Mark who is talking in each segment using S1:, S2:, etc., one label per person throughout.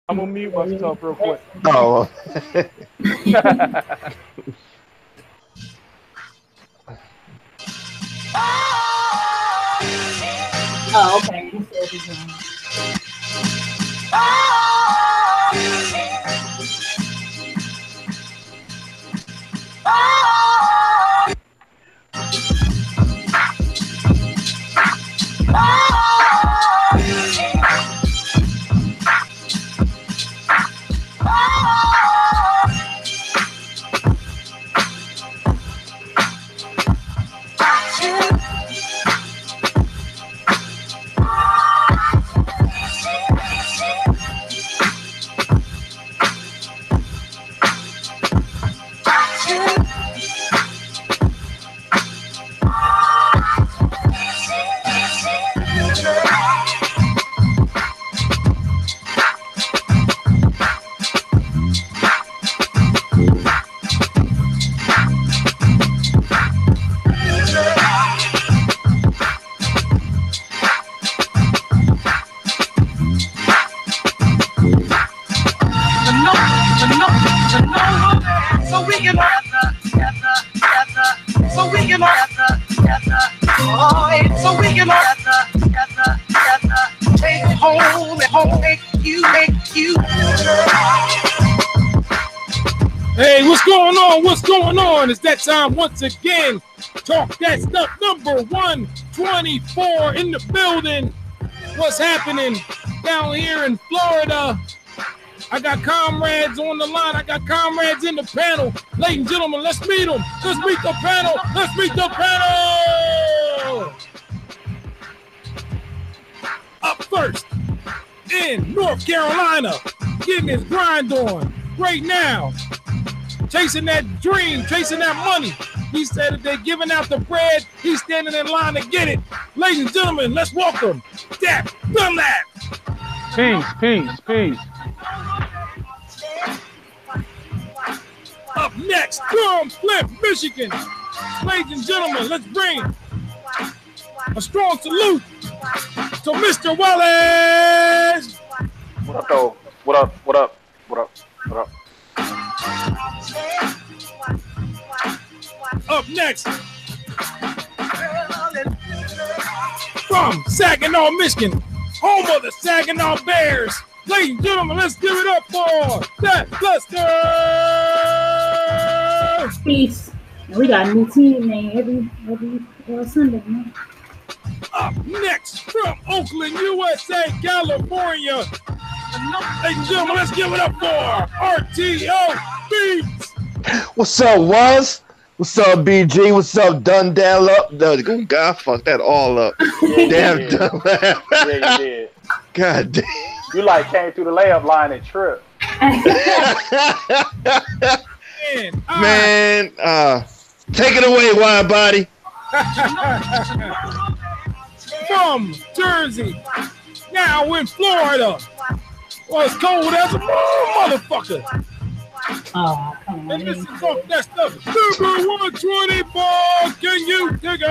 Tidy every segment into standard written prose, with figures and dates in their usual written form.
S1: I'm gonna mute myself real quick.
S2: Oh.
S3: Oh, okay.
S4: Hey, what's going on? What's going on? It's that time once again. Talk That Stuff number 124 in the building. What's happening down here in Florida? I got comrades on the line. I got comrades in the panel. Ladies and gentlemen, let's meet them. Let's meet the panel. Let's meet the panel. Up first in North Carolina, getting his grind on right now. Chasing that dream, chasing that money. He said that they're giving out the bread. He's standing in line to get it. Ladies and gentlemen, let's welcome Dat Stuff.
S1: Peace.
S4: Up next from Flint, Michigan. Ladies and gentlemen, let's bring a strong salute to Mr. Wallace.
S1: What up, though? What up?
S4: Up next from Saginaw, Michigan, home of the Saginaw Bears. Ladies and gentlemen, let's give it up for Dat Stuff.
S3: Peace. We got a new team name every Sunday, man.
S4: Up next from Oakland, USA, California. Ladies and gentlemen, let's give it up for RTO Beats.
S2: What's up, Was? What's up, BG? What's up, Dundale up? Oh, God, fuck that all up. Damn, Dundale.
S1: Yeah, you did.
S2: God damn.
S1: You like came through the layup line and tripped.
S2: Man, take it away, wide body.
S4: From Jersey, now in Florida. Well, it's cold as a motherfucker.
S3: Oh, come on.
S4: And this is off that stuff. Number 124. Can you dig it?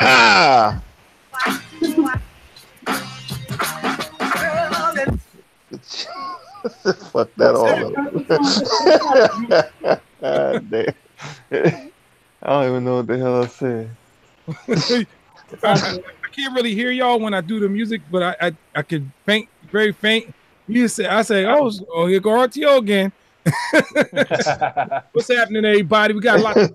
S2: Ah. Fuck that all up. God damn. I don't even know what the hell I said.
S4: I can't really hear y'all when I do the music, but I can faint, very faint. I say, oh, here go RTO again. What's happening, everybody? We got a lot to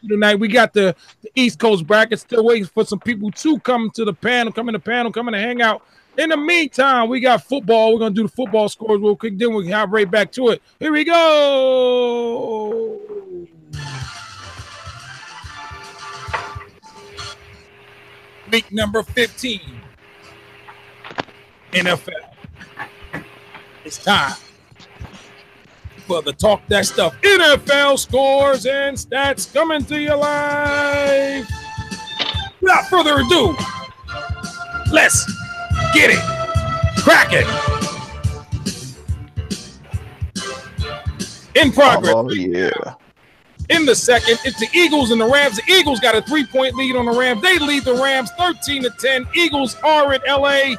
S4: do tonight. We got the East Coast bracket, still waiting for some people to come to the panel, come to hang out. In the meantime, we got football. We're gonna do the football scores real quick, then we'll hop right back to it. Here we go. Week number 15, NFL. It's time for the Talk That Stuff NFL scores and stats coming to you live. Without further ado, let's get it, crack it. In progress.
S2: Oh, yeah.
S4: In the second, it's the Eagles and the Rams. The Eagles got a 3-point lead on the Rams. They lead the Rams 13-10. Eagles are in L.A.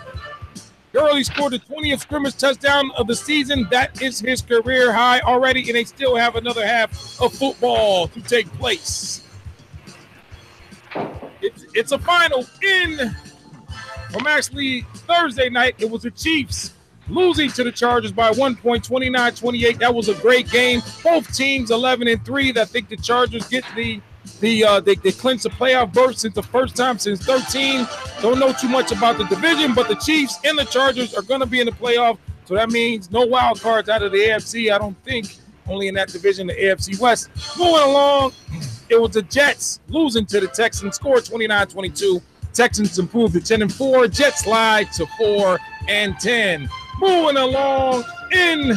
S4: Gurley scored the 20th scrimmage touchdown of the season. That is his career high already, and they still have another half of football to take place. It's a final from actually Thursday night. It was the Chiefs losing to the Chargers by 1 point, 29-28. That was a great game. Both teams 11-3. I think the Chargers get they clinched the playoff berth since the first time since 13. Don't know too much about the division, but the Chiefs and the Chargers are going to be in the playoff. So that means no wild cards out of the AFC, I don't think. Only in that division, the AFC West. Moving along, it was the Jets losing to the Texans, scored 29-22. Texans improved to 10-4. Jets slide to 4-10. Moving along in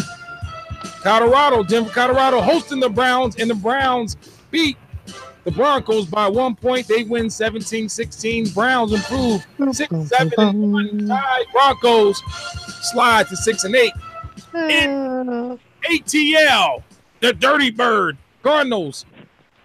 S4: Colorado, Denver, Colorado hosting the Browns, and the Browns beat the Broncos by 1 point. They win 17-16. Browns improve 6-7-1. Tie. Broncos slide to 6-8. In ATL, the Dirty Bird Cardinals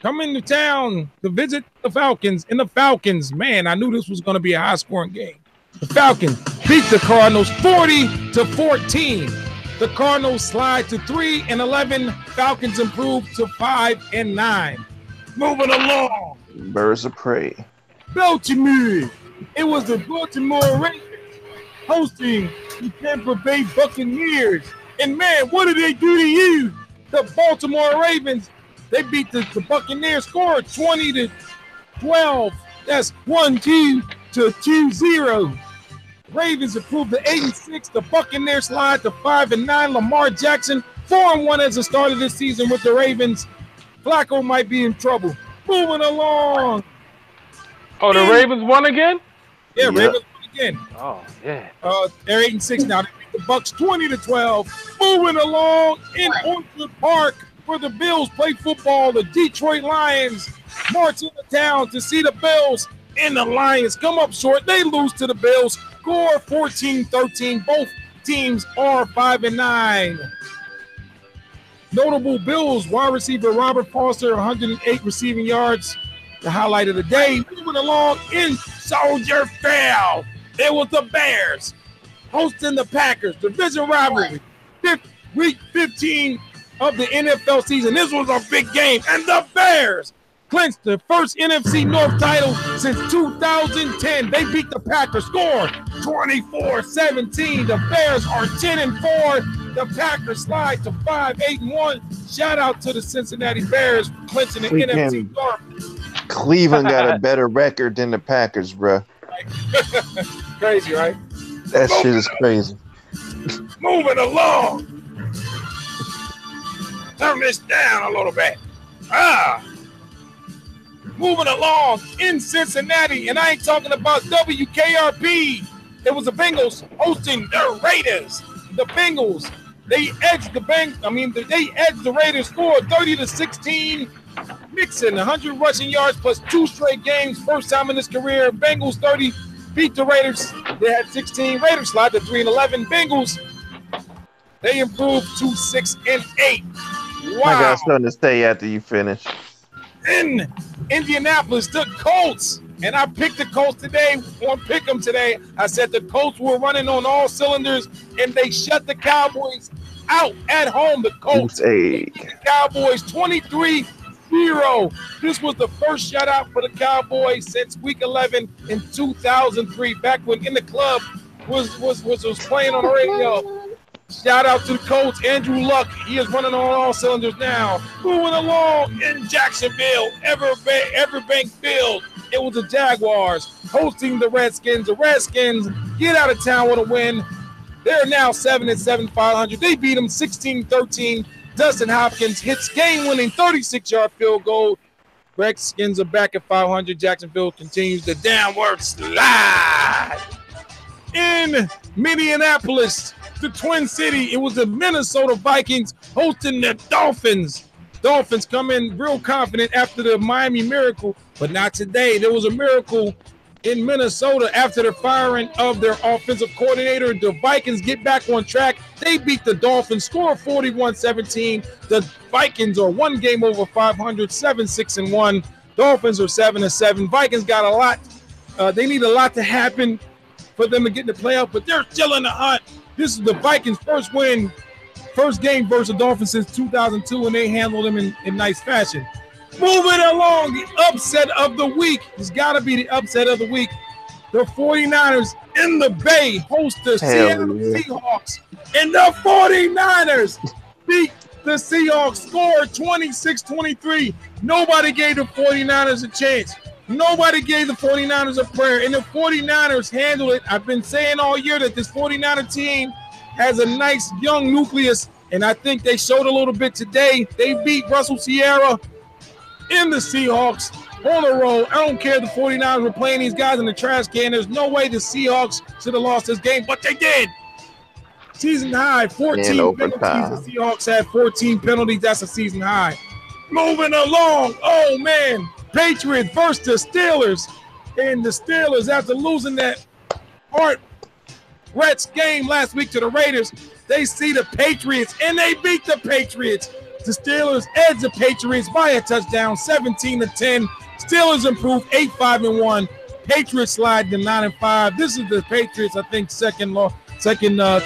S4: come into town to visit the Falcons. And the Falcons, man, I knew this was going to be a high-scoring game. The Falcons beat the Cardinals 40-14. The Cardinals slide to 3-11. Falcons improve to 5-9. Moving along.
S2: Birds of prey.
S4: Baltimore. It was the Baltimore Ravens hosting the Tampa Bay Buccaneers. And man, what did they do to you? The Baltimore Ravens, they beat the Buccaneers, scored 20-12. That's 1-2 to 2-0. Ravens improved to 8-6. The Buccaneers slide to 5-9. Lamar Jackson 4-1 as the start of this season with the Ravens. Flacco might be in trouble. Moving along.
S1: Oh, the Ravens won again?
S4: Yeah, Ravens won again.
S1: Oh, yeah.
S4: They're 8-6 now. They beat the Bucks 20-12. Moving along in Orchard Park where the Bills play football. The Detroit Lions march into town to see the Bills, and the Lions come up short. They lose to the Bills. Score 14-13. Both teams are 5-9. Notable Bills wide receiver Robert Foster, 108 receiving yards. The highlight of the day. Moving along in Soldier Field, it was the Bears hosting the Packers. Division rivalry. Week 15 of the NFL season. This was a big game, and the Bears clinched the first NFC North title since 2010. They beat the Packers, scored 24-17. The Bears are 10-4. The Packers slide to 5-8-1. Shout out to the Cincinnati Bears for clinching the NFC North.
S2: Cleveland got a better record than the Packers, bro.
S4: Crazy, right?
S2: That shit is crazy.
S4: Moving along. Turn this down a little bit. Moving along in Cincinnati, and I ain't talking about WKRP. It was the Bengals hosting the Raiders. The Bengals, they edged the Raiders, scored 30-16. Mixon, 100 rushing yards plus 2 straight games. First time in his career. Bengals 30 beat the Raiders. They had 16. Raiders slide to 3-11. Bengals, they improved to 6-8. Wow.
S2: I got something to say after you finish.
S4: In Indianapolis, the Colts, and I picked the Colts today on Pick'em today. I said the Colts were running on all cylinders, and they shut the Cowboys out at home. The Colts beat the Cowboys 23-0. This was the first shutout for the Cowboys since Week 11 in 2003, back when In the Club was playing on the radio. Shout out to the Colts, Andrew Luck. He is running on all cylinders now. Moving along in Jacksonville, Everbank Field. It was the Jaguars hosting the Redskins. The Redskins get out of town with a win. They're now 7-7, 500. They beat them 16-13. Dustin Hopkins hits game-winning 36-yard field goal. Redskins are back at 500. Jacksonville continues the downward slide. In Minneapolis, the Twin City, it was the Minnesota Vikings hosting the Dolphins. Dolphins come in real confident after the Miami Miracle, but not today. There was a miracle in Minnesota after the firing of their offensive coordinator. The Vikings get back on track. They beat the Dolphins, score 41-17. The Vikings are one game over 500, 7-6-1. Dolphins are 7-7. Vikings got a lot. They need a lot to happen for them to get in the playoff, but they're still in the hunt. This is the Vikings' first game versus the Dolphins since 2002, and they handled them in nice fashion. Moving along, the upset of the week. It's got to be the upset of the week. The 49ers in the Bay host the Seattle Seahawks, and the 49ers beat the Seahawks, scored 26-23. Nobody gave the 49ers a chance. Nobody gave the 49ers a prayer, and the 49ers handled it. I've been saying all year that this 49er team has a nice young nucleus, and I think they showed a little bit today. They beat Russell Sierra in the Seahawks on the road. I don't care if the 49ers were playing these guys in the trash can. There's no way the Seahawks should have lost this game, but they did. Season high, 14 penalties. The Seahawks had 14 penalties. That's a season high. Moving along. Oh, man. Patriots versus the Steelers. And the Steelers, after losing that Reds game last week to the Raiders, they see the Patriots, and they beat the Patriots. The Steelers edge the Patriots by a touchdown, 17-10. Steelers improve 8-5-1. Patriots slide to 9-5. This is the Patriots, I think, second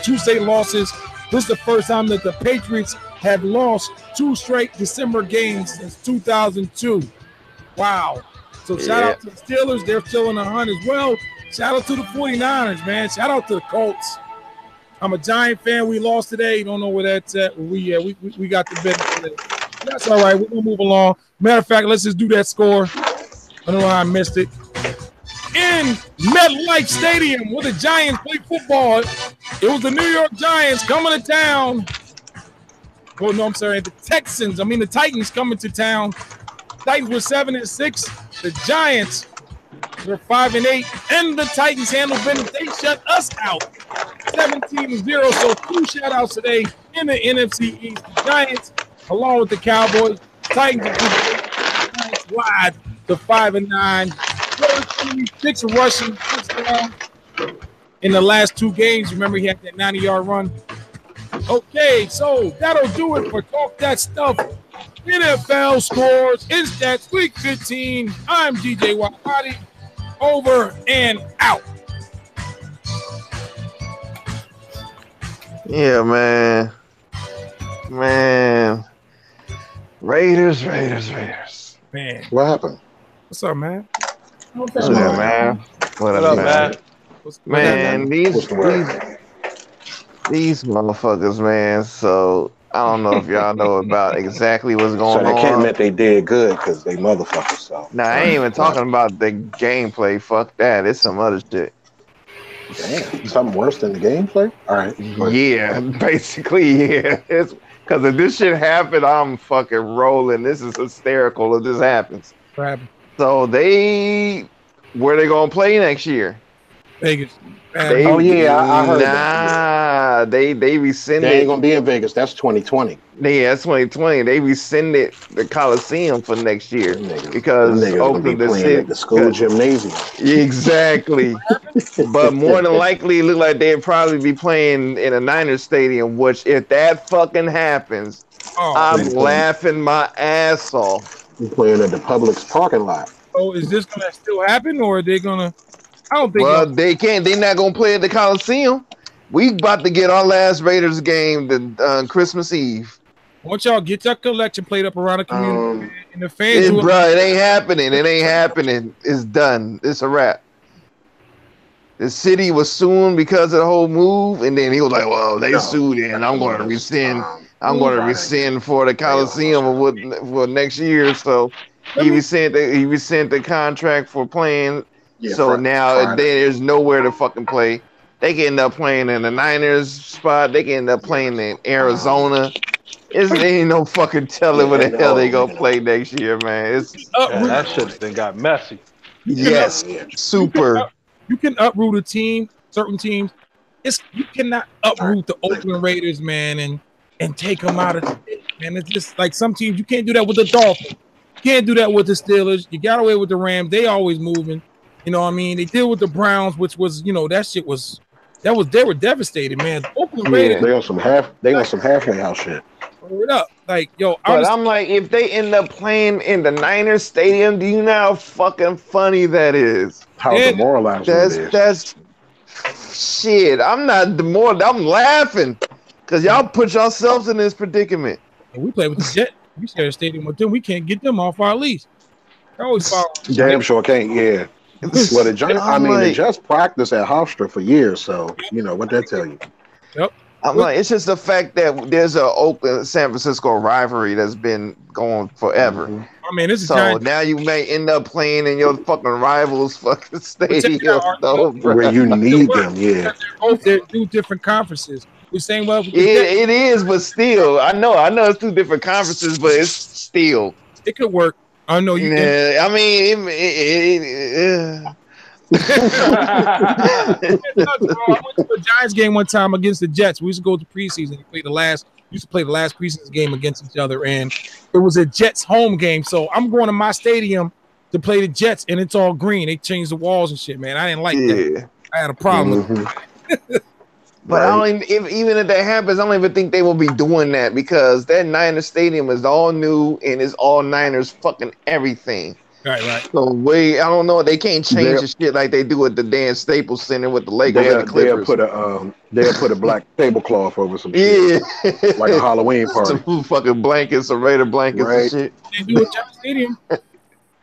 S4: two straight losses. This is the first time that the Patriots have lost two straight December games since 2002. Wow. So shout out to the Steelers. They're still in the hunt as well. Shout out to the 49ers, man. Shout out to the Colts. I'm a Giant fan. We lost today. Don't know where that's at. We got the bet today. That's all right. We're going to move along. Matter of fact, let's just do that score. I don't know how I missed it. In MetLife Stadium, where the Giants play football, it was the New York Giants coming to town. Oh, no, I'm sorry. The Titans coming to town. Titans were 7-6. The Giants were 5-8. And the Titans handled business. They shut us out 17-0. So 2 shout-outs today in the NFC East. The Giants, along with the Cowboys. Titans slide to 5-9. 6 rushing touchdowns in the last 2 games. Remember, he had that 90-yard run. Okay, so that'll do it for Talk That Stuff. NFL scores in stats week 15. I'm DJ WIDEBODY. Over and out.
S2: Yeah, man. Raiders.
S4: Man.
S5: What happened?
S4: What's up, man?
S3: What's
S2: What
S3: up,
S2: up, man? What up, man? Man, these motherfuckers, man. So I don't know if y'all know about exactly what's going on.
S5: So they can't admit they did good because they motherfuckers. So
S2: Nah, I ain't even talking about the gameplay. Fuck that. It's some other shit.
S5: damn, something worse than the gameplay. All right.
S2: Yeah, basically, yeah. It's because if this shit happened, I'm fucking rolling. This is hysterical if this happens.
S4: What happened?
S2: So where they gonna play next year?
S4: Vegas.
S5: Oh yeah, I heard
S2: that. They rescinded.
S5: They ain't gonna be in Vegas. That's 2020.
S2: Yeah, that's 2020. They rescinded the Coliseum for next year because Oakland,
S5: the city, at the school gymnasium.
S2: Exactly. But more than likely, it looked like they'd probably be playing in a Niners stadium. Which, if that fucking happens, I'm laughing my ass off.
S5: We're playing at the Publix parking lot.
S4: So is this gonna still happen, or are they gonna? I don't think.
S2: Well, they can't. They're not gonna play at the Coliseum. We about to get our last Raiders game Christmas Eve.
S4: Once y'all get your collection plate up around the community and the fans,
S2: bro, it ain't happening. It ain't happening. It's done. It's a wrap. The city was suing because of the whole move, and then he was like, "Well, they sued, and I'm going to rescind. I'm going to rescind for the Coliseum for next year." So he rescind the contract for playing. Yeah, so now there's nowhere to fucking play. They can end up playing in the Niners spot. They can end up playing in Arizona. There ain't no fucking telling where the hell they gonna play next year, man.
S1: That shit then got messy.
S2: Yes, super.
S4: You can uproot a team, certain teams. You cannot uproot the Oakland Raiders, man, and take them out of the state, man. It's just like some teams, you can't do that with the Dolphins. You can't do that with the Steelers. You got away with the Rams. They always moving. You know what I mean? They deal with the Browns, which was, you know, that they were devastated, man. Oakland Raiders,
S5: They on some halfway house shit.
S4: it up. Like, yo,
S2: But I'm like, if they end up playing in the Niners stadium, do you know how fucking funny that is?
S5: How demoralizing it is.
S2: That's shit. I'm laughing because y'all put yourselves in this predicament.
S4: we play with the Jets. We share a stadium with them. We can't get them off our lease. They always follow.
S5: Damn sure can't. Yeah. Well, the Jets practice at Hofstra for years, so you know what that tell you.
S4: Yep.
S2: I'm like, it's just the fact that there's a Oakland San Francisco rivalry that's been going forever.
S5: Mm-hmm.
S4: I mean, this is
S2: so now you may end up playing in your fucking rivals' fucking stadium,
S5: where you need them. Yeah.
S4: They're two different conferences. We're saying, well,
S2: it is, but still, I know it's two different conferences, but it's still.
S4: It could work. I know you.
S2: Yeah, I mean,
S4: I went to a Giants game one time against the Jets. We used to go to preseason. We used to play the last preseason game against each other, and it was a Jets home game. So I'm going to my stadium to play the Jets, and it's all green. They changed the walls and shit, man. I didn't like that. I had a problem.
S2: Mm-hmm. But right. Even if that happens, I don't even think they will be doing that because that Niners stadium is all new and it's all Niners fucking everything.
S4: Right.
S2: So I don't know. They can't change the shit like they do at the Dan Staples Center with the Lakers and the Clippers.
S5: They'll put a black tablecloth over some shit. Like a Halloween party.
S2: Some fucking blankets, some Raider blankets and shit.
S4: They do at Giants Stadium.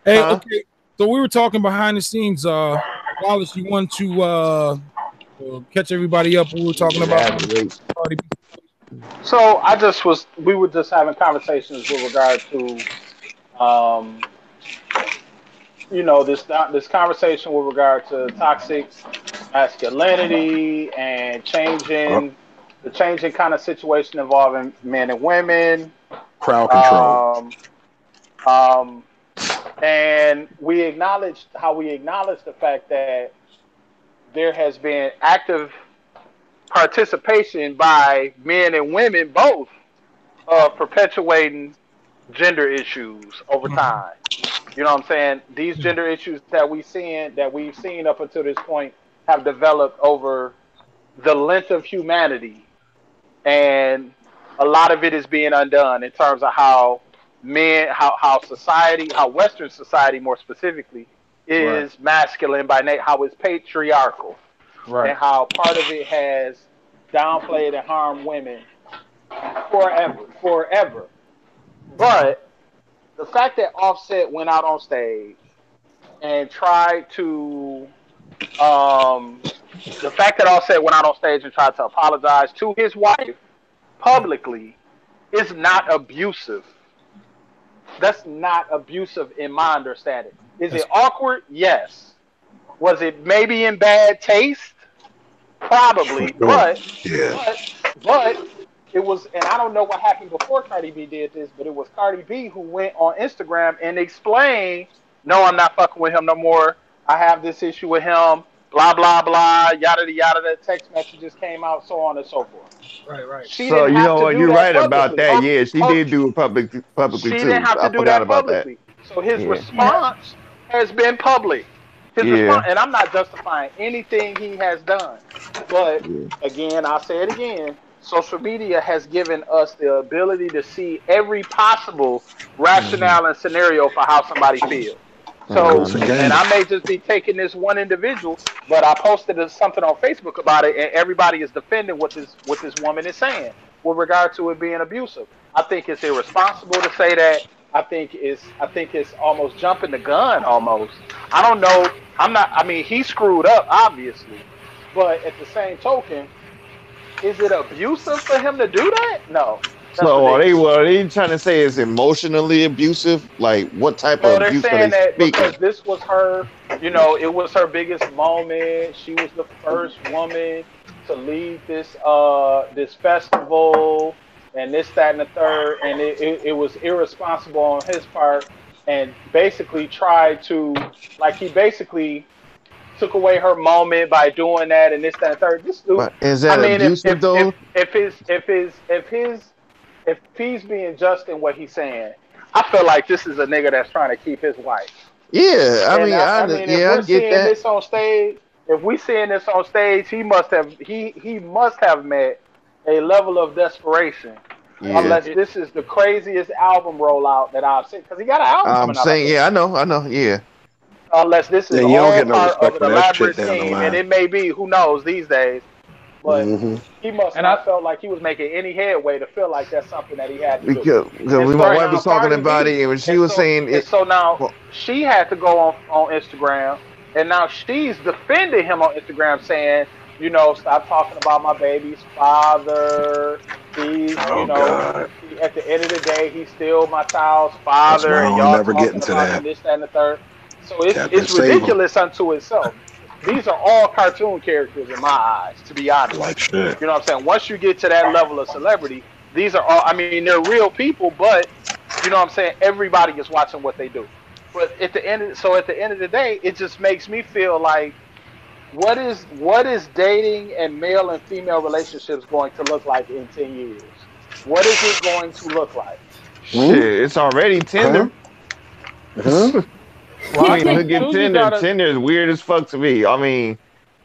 S4: Hey, okay. So we were talking behind the scenes. Wallace, you want to catch everybody up? We were talking about.
S1: So we were just having conversations with regard to, this conversation with regard to toxic masculinity and changing kind of situation involving men and women,
S5: crowd control,
S1: and we acknowledged the fact that there has been active participation by men and women both of perpetuating gender issues over time. You know what I'm saying? These gender issues that we've seen up until this point have developed over the length of humanity, and a lot of it is being undone in terms of how Western society more specifically is masculine by nature, how it's patriarchal, and how part of it has downplayed and harmed women forever. But the fact that Offset went out on stage and tried to apologize to his wife publicly is not abusive. That's not abusive in my understanding. Is it awkward? Yes. Was it maybe in bad taste? Probably. But it was, and I don't know what happened before Cardi B did this, but it was Cardi B who went on Instagram and explained, no, I'm not fucking with him no more. I have this issue with him. Blah, blah, blah. Yada, yada. The text messages came out, so on and so forth.
S4: Right.
S2: So, you know what? You're right about that. Yeah, she did do it publicly too.
S1: She didn't have to do that publicly. So his response has been public. And I'm not justifying anything he has done. But, again, I'll say it again. Social media has given us the ability to see every possible rationale and scenario for how somebody feels. So, and I may just be taking this one individual, but I posted something on Facebook about it, and everybody is defending what this woman is saying with regard to it being abusive. I think it's irresponsible to say that. I think it's almost jumping the gun. Almost. I don't know. He screwed up, obviously, but at the same token, is it abusive for him to do that? No.
S2: So are they trying to say it's emotionally abusive? Like what type of abuse?
S1: They're saying that because this was her, it was her biggest moment. She was the first woman to lead this festival and this, that, and the third, and it was irresponsible on his part, and basically tried to, he basically took away her moment by doing that and this, that, and third. This dude,
S2: is that abusive though?
S1: If he's being just in what he's saying, I feel like this is a nigga that's trying to keep his wife.
S2: Yeah, I mean,
S1: if we're
S2: get
S1: seeing
S2: that.
S1: this on stage, he must have met a level of desperation.
S2: Yeah.
S1: Unless this is the craziest album rollout that I've seen, because he got an album
S2: I'm
S1: coming out.
S2: saying, yeah, I know, yeah.
S1: Unless this is
S5: And you don't
S1: all
S5: get no
S1: part of
S5: respect
S1: an
S5: for that shit
S1: elaborate
S5: down the
S1: scheme,
S5: line.
S1: and it may be, who knows these days. But he must not felt like he was making any headway to feel like that's something that he had to do.
S2: Because my wife was talking about it, and when she was saying it,
S1: so now she had to go on Instagram, and now she's defending him on Instagram, saying, you know, stop talking about my baby's father. He's,
S5: God.
S1: At the end of the day, he's still my child's father.
S5: That's why
S1: And
S5: I'll
S1: y'all
S5: never get
S1: talking
S5: into
S1: about
S5: that.
S1: this, that, and the third. So it's
S5: Captain
S1: ridiculous unto itself. These are all cartoon characters in my eyes, to be honest.
S5: Like shit.
S1: You know what I'm saying? Once you get to that level of celebrity, these are all, I mean, they're real people, but you know what I'm saying? Everybody is watching what they do. But at the end of the day, it just makes me feel like, what is dating and male and female relationships going to look like in 10 years? What is it going to look like?
S2: Shit, it's already Tinder.
S5: Huh?
S2: Well, I mean, look at Tinder. Tinder is weird as fuck to me. I mean,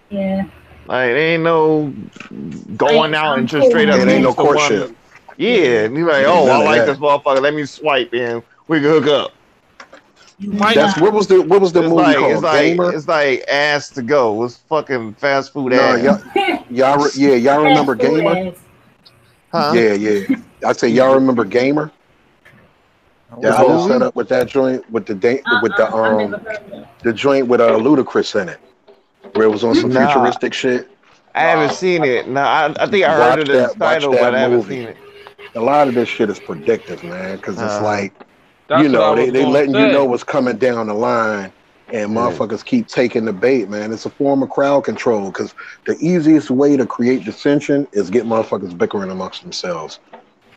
S3: yeah,
S2: like there ain't no going out and just straight up.
S5: It ain't no courtship.
S2: Yeah, and you're like, oh, I like this motherfucker. Let me swipe and we can hook up.
S5: What was the movie called? Gamer?
S2: It's like ass to go. It's fucking fast food ass.
S5: Y'all remember Gamer?
S2: Huh?
S5: Yeah. I say y'all remember Gamer? Yeah, I was set up with that joint with the joint with Ludacris in it, where it was on some futuristic shit.
S2: I haven't seen it. No, I think I heard of the title, but I haven't seen it.
S5: A lot of this shit is predictive, man, because it's like, you know, they letting you know what's coming down the line, and motherfuckers keep taking the bait, man. It's a form of crowd control, because the easiest way to create dissension is get motherfuckers bickering amongst themselves,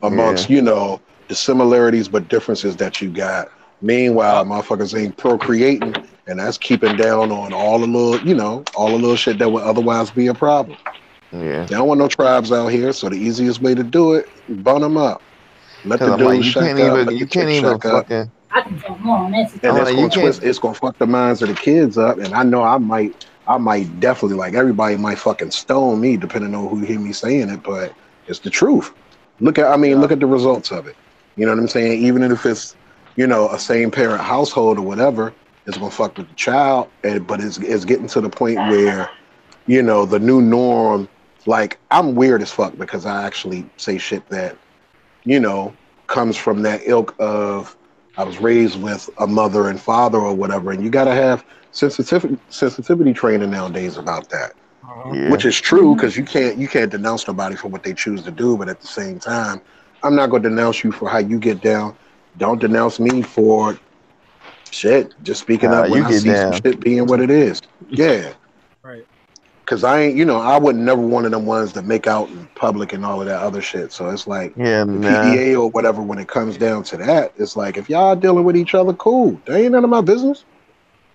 S5: amongst, you know, the similarities but differences that you got. Meanwhile, motherfuckers ain't procreating, and that's keeping down on all the little shit that would otherwise be a problem.
S2: Yeah.
S5: They don't want no tribes out here, so the easiest way to do it, bun them up. Let the dudes
S2: you can't even fucking.
S3: I can talk more on that.
S5: And it's gonna fuck the minds of the kids up. And I know I might definitely, like, everybody might fucking stone me depending on who hear me saying it, but it's the truth. Look at the results of it. You know what I'm saying? Even if it's, you know, a same parent household or whatever, it's gonna fuck with the child. But it's getting to the point where, you know, the new norm. Like, I'm weird as fuck because I actually say shit that, you know, comes from that ilk of I was raised with a mother and father or whatever, and you gotta have sensitivity training nowadays about that, which is true because you can't denounce nobody for what they choose to do, but at the same time, I'm not gonna denounce you for how you get down. Don't denounce me for shit. Just speaking up when I see some shit being what it is. Yeah.
S4: Right.
S5: Cause I ain't, you know, I would never one of them ones that make out in public and all of that other shit. So it's like PDA or whatever. When it comes down to that, it's like, if y'all dealing with each other, cool. They ain't none of my business.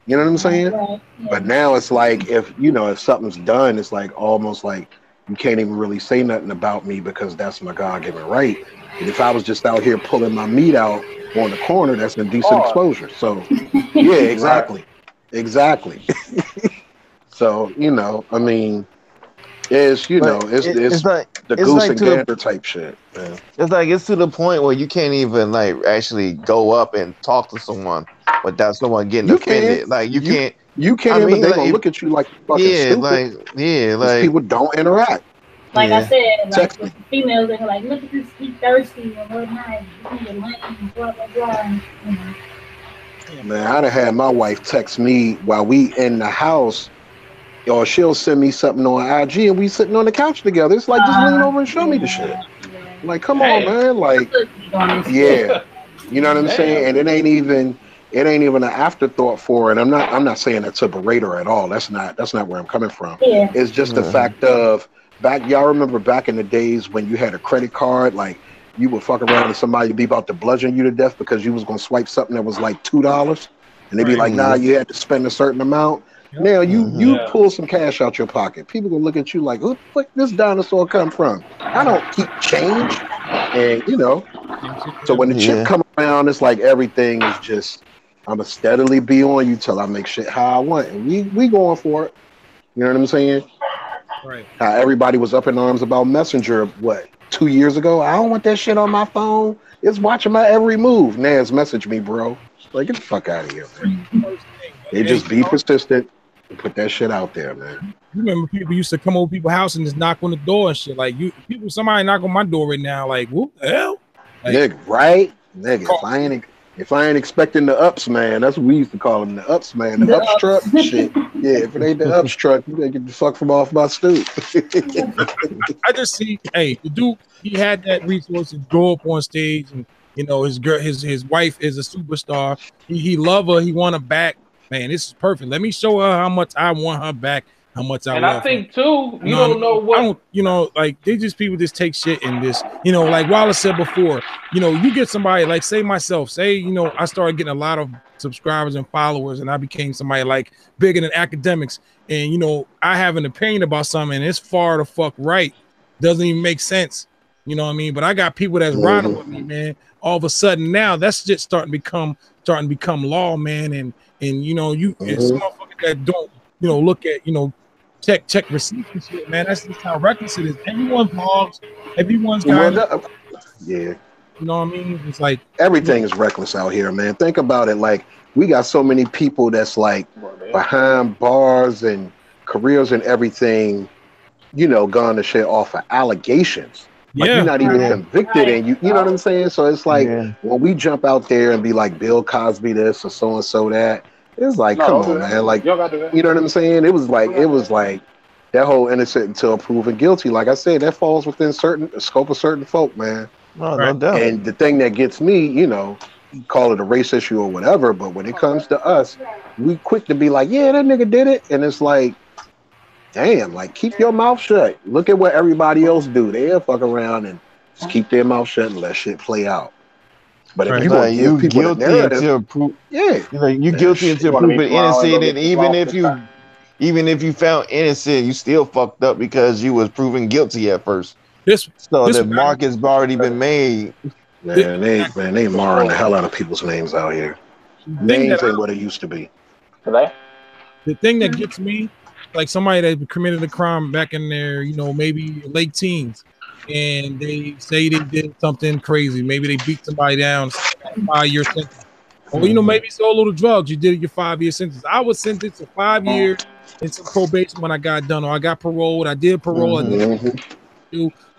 S5: You know what I'm saying? Right. Yeah. But now it's like, if something's done, it's like almost like you can't even really say nothing about me because that's my God-given right. And if I was just out here pulling my meat out on the corner, that's indecent exposure. So yeah, exactly. Exactly. So, you know, I mean, it's like the goose and gander type shit. Man.
S2: It's like, it's to the point where you can't even, like, actually go up and talk to someone without someone getting offended. Like, you can't.
S5: You can't, but they gonna look at you like fucking stupid. Like people don't interact.
S3: Like I said, like with the females, they're like, look at this, he's thirsty and whatnot. Blah blah blah.
S5: Man, I'd have had my wife text me while we in the house. Or she'll send me something on IG and we sitting on the couch together. It's like, just lean over and show me the shit. Like, come on, man. Like, yeah. You know what I'm saying? And it ain't even an afterthought for it. I'm not saying that to berate her at all. That's not where I'm coming from. Yeah. It's just the fact of y'all remember back in the days when you had a credit card, like you would fuck around and somebody would be about to bludgeon you to death because you was gonna swipe something that was like $2. And they'd be like, nah, you had to spend a certain amount. Now you pull some cash out your pocket. People gonna look at you like, who the fuck this dinosaur come from? I don't keep change. And you know, so when the chip come around, it's like everything is just I'ma steadily be on you till I make shit how I want, and we going for it. You know what I'm saying?
S4: Right.
S5: How everybody was up in arms about Messenger, what, 2 years ago? I don't want that shit on my phone. It's watching my every move. Naz, message me, bro. Like, get the fuck out of here, man. They just be persistent and put that shit out there, man.
S4: You remember people used to come over people's house and just knock on the door and shit. Like somebody knock on my door right now. Like, what the hell? Like,
S5: Nigga, right? Nigga, if I ain't expecting the ups, man, that's what we used to call them, the ups, man. The ups truck, shit. Yeah, if it ain't the ups truck, you gotta get the fuck from off my stoop.
S4: I just see, hey, the dude, he had that resource to go up on stage, and you know, his girl, his wife is a superstar. He love her, he want her back. Man, this is perfect. Let me show her how much I want her back, how much I love her.
S1: And I think too, you don't know what.
S4: I don't, you know, like they just people just take shit in this, you know, like Wallace said before, you know, you get somebody like say myself, say, you know, I started getting a lot of subscribers and followers, and I became somebody like bigger than academics, and you know, I have an opinion about something, and it's far the fuck right, doesn't even make sense, you know what I mean? But I got people that's riding with me, man. All of a sudden now that's just starting to become law, man, and you know, it's some motherfuckers that don't, you know, look at, you know, check receipts and shit, man. That's just how reckless it is. Everyone's blogs, everyone's got
S5: yeah.
S4: You know what I mean? It's like
S5: everything is reckless out here, man. Think about it. Like, we got so many people that's like behind bars and careers and everything, you know, gone to shit off of allegations. Like, you're not even convicted, and you know what I'm saying? So it's like when we jump out there and be like Bill Cosby this or so and so that, it's like, come on, man. Like, you know what I'm saying? It was like that whole innocent until proven guilty. Like I said, that falls within certain scope of certain folk, man.
S2: No doubt.
S5: And the thing that gets me, you know, call it a race issue or whatever, but when it comes to us, we quick to be like, yeah, that nigga did it. And it's like, damn, like, keep your mouth shut. Look at what everybody else do. They'll fuck around and just keep their mouth shut and let shit play out. But if you guilty until proof, you know, you guilty until proven innocent, and even if you found innocent, you still fucked up because you was proven guilty at first. The mark has already been made. Man, they marring the hell out of people's names out here. Names ain't what it used to be.
S4: The thing that gets me, like somebody that committed a crime back in their, you know, maybe late teens, and they say they did something crazy. Maybe they beat somebody down, 5-year sentence. Or, you know, maybe sold a little drugs. You did your 5-year sentence. I was sentenced to 5 years and some probation when I got done. Or I got paroled. I did parole.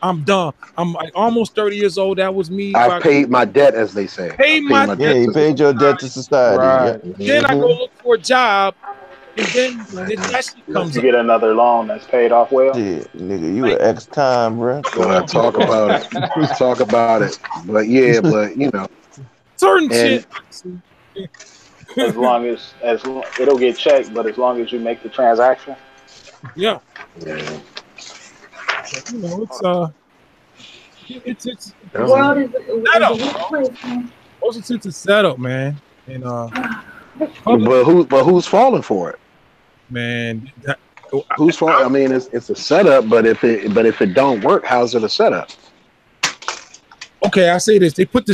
S4: I'm done. I'm like almost 30 years old. That was me.
S5: I paid my debt, as they say.
S2: Paid my debt. Yeah, you paid your debt to society.
S1: Right.
S2: Yeah.
S4: Then I go look for a job. And then that shit comes
S1: you get another loan that's paid off well.
S2: Yeah, nigga, you an X time, bro.
S5: Talk about it. Talk about it. But yeah, but you know,
S4: certain shit.
S1: As long as it'll get checked, but as long as you make the transaction.
S4: Yeah. But, you know, it's the world is setup. Also, it's a setup, man. And
S5: but who's falling for it?
S4: Man,
S5: who's fault? I mean, it's a setup, but if it don't work, how's it a setup?
S4: Okay, I say this: they put the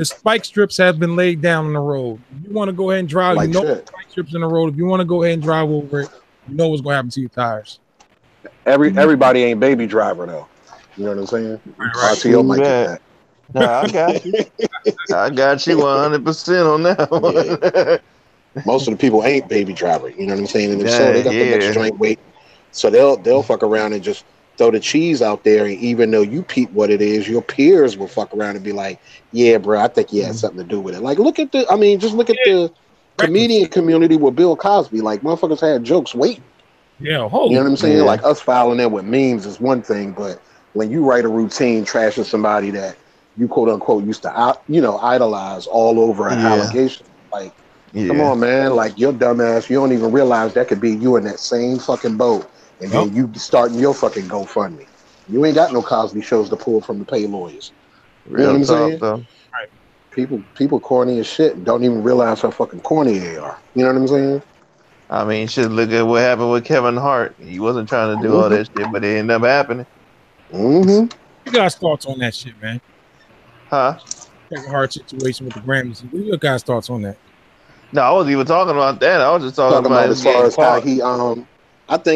S4: spike strips have been laid down on the road. If you want to go ahead and drive, you know, spike strips in the road. If you want to go ahead and drive over it, you know what's going to happen to your tires.
S5: Everybody ain't baby driver though. You know what I'm saying? Right. RTO might get that.
S2: Nah, I got you. I got you 100% on that one.
S5: Most of the people ain't baby driver, you know what I'm saying? And so they got the next joint weight. So they'll fuck around and just throw the cheese out there, and even though you peep what it is, your peers will fuck around and be like, yeah, bro, I think he had something to do with it. Like, look at the comedian community with Bill Cosby. Like, motherfuckers had jokes waiting.
S4: Yeah,
S5: you know what I'm saying? Like, us filing in with memes is one thing, but when you write a routine trashing somebody that you quote unquote used to idolize all over an allegation, like, come on, man, like, your dumbass, you don't even realize that could be you in that same fucking boat, and then you starting your fucking GoFundMe. You ain't got no Cosby shows to pull from the pay lawyers. You know what I'm saying? Right. People corny as shit and don't even realize how fucking corny they are. You know what I'm saying?
S2: I mean, shit, look at what happened with Kevin Hart. He wasn't trying to do all that shit, but it ended up happening.
S4: You guys' thoughts on that shit, man?
S2: Huh?
S4: Kevin Hart situation with the Grammys. What are your guys' thoughts on that?
S2: No, I wasn't even talking about that. I was just talking about
S5: as
S2: him
S5: far
S2: getting
S5: as how
S2: caught.
S5: he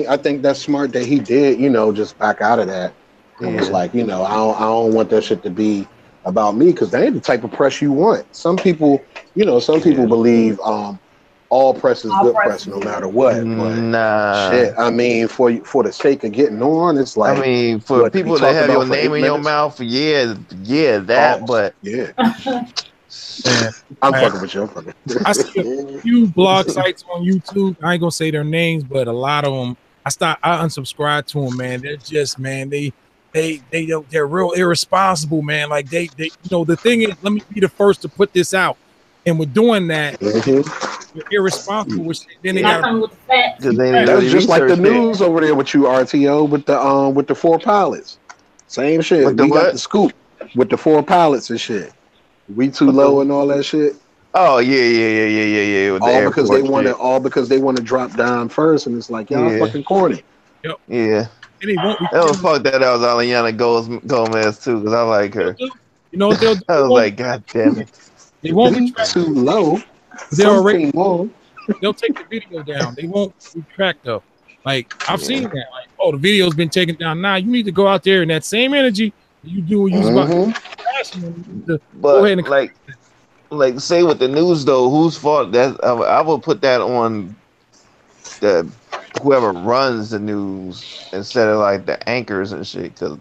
S5: I think that's smart that he did, just back out of that. And was like, I don't want that shit to be about me, because that ain't the type of press you want. Some people, people believe all press is good press no matter what. But shit, I mean, for the sake of getting on, it's like,
S2: I mean, for
S5: what, to be
S2: people that
S5: talked
S2: have
S5: about
S2: your
S5: for
S2: name
S5: 8
S2: in your
S5: minutes?
S2: mouth, that, but
S5: yeah.
S4: Man,
S5: I'm fucking with you.
S4: I see a few blog sites on YouTube. I ain't gonna say their names, but a lot of them, I unsubscribe to them, man. They're just, man, they're real irresponsible, man. Like they the thing is, let me be the first to put this out, and we're doing that. You're irresponsible with shit. Then they got
S3: with the facts.
S2: because they
S5: That's
S2: really
S5: just like the
S2: researched it.
S5: news over there with you, RTO, with the 4 pilots. Same shit.
S2: With the
S5: We got
S2: what?
S5: the scoop with the 4 pilots and shit. We too low and all that shit.
S2: Oh yeah. With the
S5: All because they want to drop down first, and it's like, y'all fucking corny.
S4: Yep.
S2: Yeah.
S4: And they won't.
S2: That was fuck that. That was Aliana Gomez too, because I like her.
S4: You know what they'll do?
S2: I was like, God damn it.
S4: They won't
S5: We
S4: retract.
S5: too low.
S4: They'll take the video down. They won't retract though. Like I've seen that. Like, oh, the video's been taken down. Now you need to go out there in that same energy that you do when you about
S2: but
S4: go ahead and
S2: like say with the news though, whose fault that I would put that on the whoever runs the news instead of like the anchors and shit, because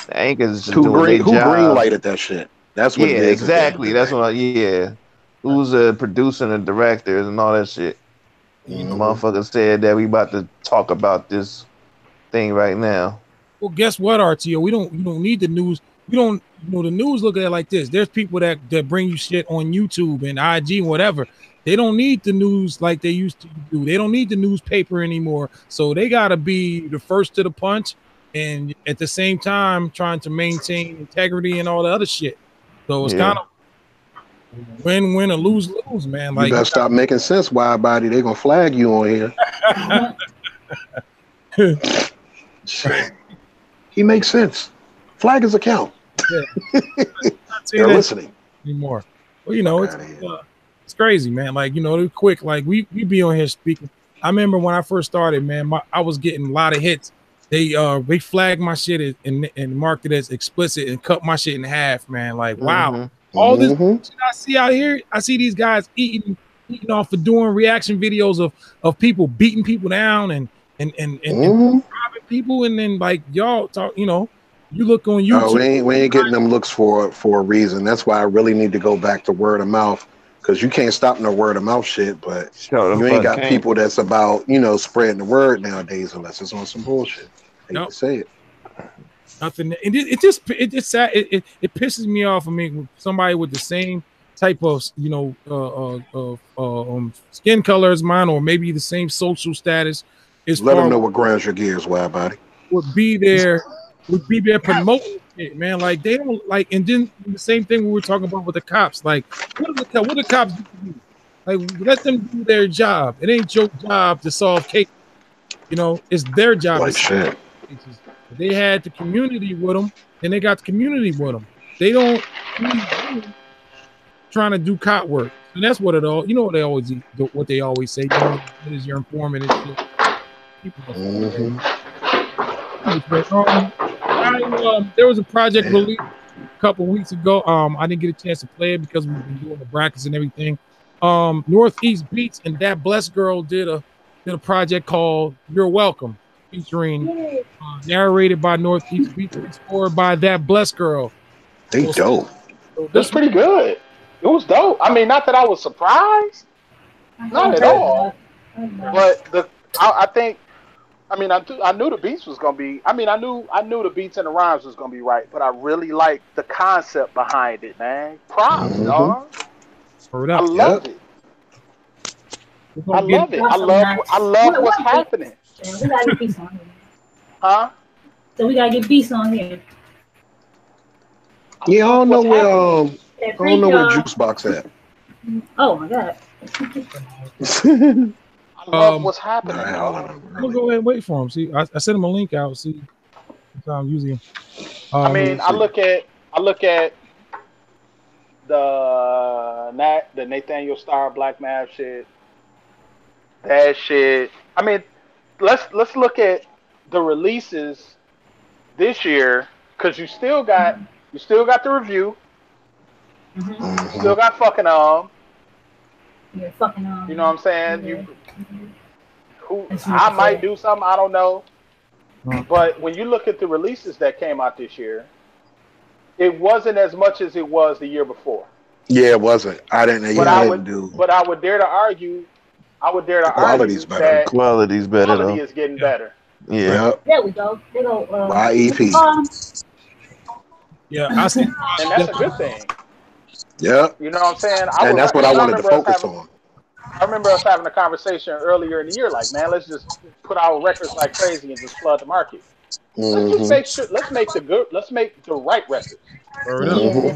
S2: the anchors just doing their job.
S5: Who greenlighted that shit? That's what it is.
S2: Exactly. That's what who's the producer and directors and all that shit. Motherfucker said that we about to talk about this thing right now.
S4: Well, guess what, RTO? We don't need the news. We don't, the news look at it like this. There's people that bring you shit on YouTube and IG and whatever. They don't need the news like they used to do. They don't need the newspaper anymore. So they got to be the first to the punch, and at the same time trying to maintain integrity and all the other shit. So it's kind of win-win or lose-lose, man.
S5: You better stop making sense, wide body. They're gonna flag you on here. Shit. He makes sense. Flag his account.
S4: Yeah.
S5: They're listening
S4: anymore. Well, it's crazy, man. Like, they're quick. Like we be on here speaking. I remember when I first started, man, I was getting a lot of hits. They flagged my shit and marked it as explicit and cut my shit in half, man. Like, wow. All this shit I see out here, I see these guys eating off of doing reaction videos of people beating people down and robbing people, and then like y'all talk, you look on YouTube.
S5: No, we ain't getting them looks for a reason. That's why I really need to go back to word of mouth, because you can't stop no word of mouth shit, but you ain't got people that's about spreading the word nowadays unless it's on some bullshit. I hate to say it.
S4: Nothing. It just sad. It pisses me off. I mean, somebody with the same type of skin color as mine, or maybe the same social status.
S5: Let them know what grinds your gears, wide body.
S4: Would be there promoting it, man. Like they don't like, and then the same thing we were talking about with the cops. Like, what the cops do? Like, let them do their job. It ain't your job to solve cases. It's their job.
S5: Like shit.
S4: They had the community with them, and they got the community with them. They don't trying to do cop work, and that's what it all. What they always say. Is your informant and shit. There was a project released a couple weeks ago. I didn't get a chance to play it because we've been doing the brackets and everything. Northeast Beats and That Blessed Girl did a project called "You're Welcome," featuring narrated by Northeast Beats and scored by That Blessed Girl.
S5: They dope.
S1: That's pretty good. It was dope. I mean, not that I was surprised, not at all. But I think. I mean, I knew the beats was gonna be. I mean, I knew the beats and the rhymes was gonna be right, but I really liked the concept behind it, man. Props, dog. I love it. I love it. I love what's happening.
S3: We gotta get beats on here.
S1: Huh?
S3: So we gotta get beats on here.
S5: Yeah, I don't know where Juicebox at.
S3: Oh my god.
S1: I love what's happening.
S4: I'm gonna go ahead and wait for him. See, I sent him a link out. See, I'm using.
S1: I mean, I look at the the Nathaniel Starr Black Math shit. That shit. I mean, let's look at the releases this year, because you still got the review. You still got fucking
S3: Yeah, fucking
S1: You know what I'm saying?
S3: Yeah.
S1: I might do something, I don't know. But when you look at the releases that came out this year, it wasn't as much as it was the year before.
S5: Yeah, it wasn't. I didn't.
S1: But
S5: I didn't do.
S1: But I would dare to argue. The
S5: quality's better.
S1: That
S2: Quality's better.
S1: Quality is getting better.
S2: Yeah.
S5: Yep.
S3: There we go.
S5: YEP.
S4: Yeah, I see.
S1: And that's a good thing.
S5: Yep.
S1: You know what I'm saying?
S5: And that's what I wanted to focus on.
S1: I remember us having a conversation earlier in the year, like, man, let's just put out records like crazy and just flood the market. Let's make the right records.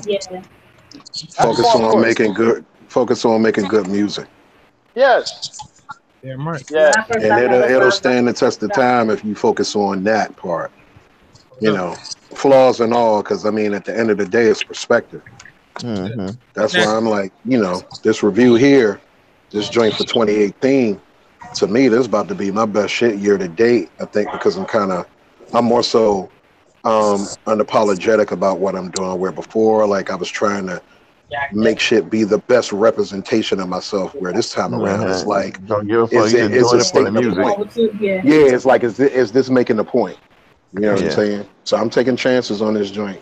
S3: Yeah.
S5: Focus on making good music.
S1: Yes.
S4: Yeah, right.
S1: Yeah.
S5: And it'll stand the test of time if you focus on that part. You know, flaws and all, because I mean, at the end of the day, it's perspective. That's why I'm like, you know, this review here, this joint for 2018, to me, this is about to be my best shit year to date. I think because I'm more so unapologetic about what I'm doing. Where before, like, I was trying to make shit be the best representation of myself. Where this time around, it's like, it's a statement point. Yeah, it's like, is this making the point? You know what I'm saying? So I'm taking chances on this joint.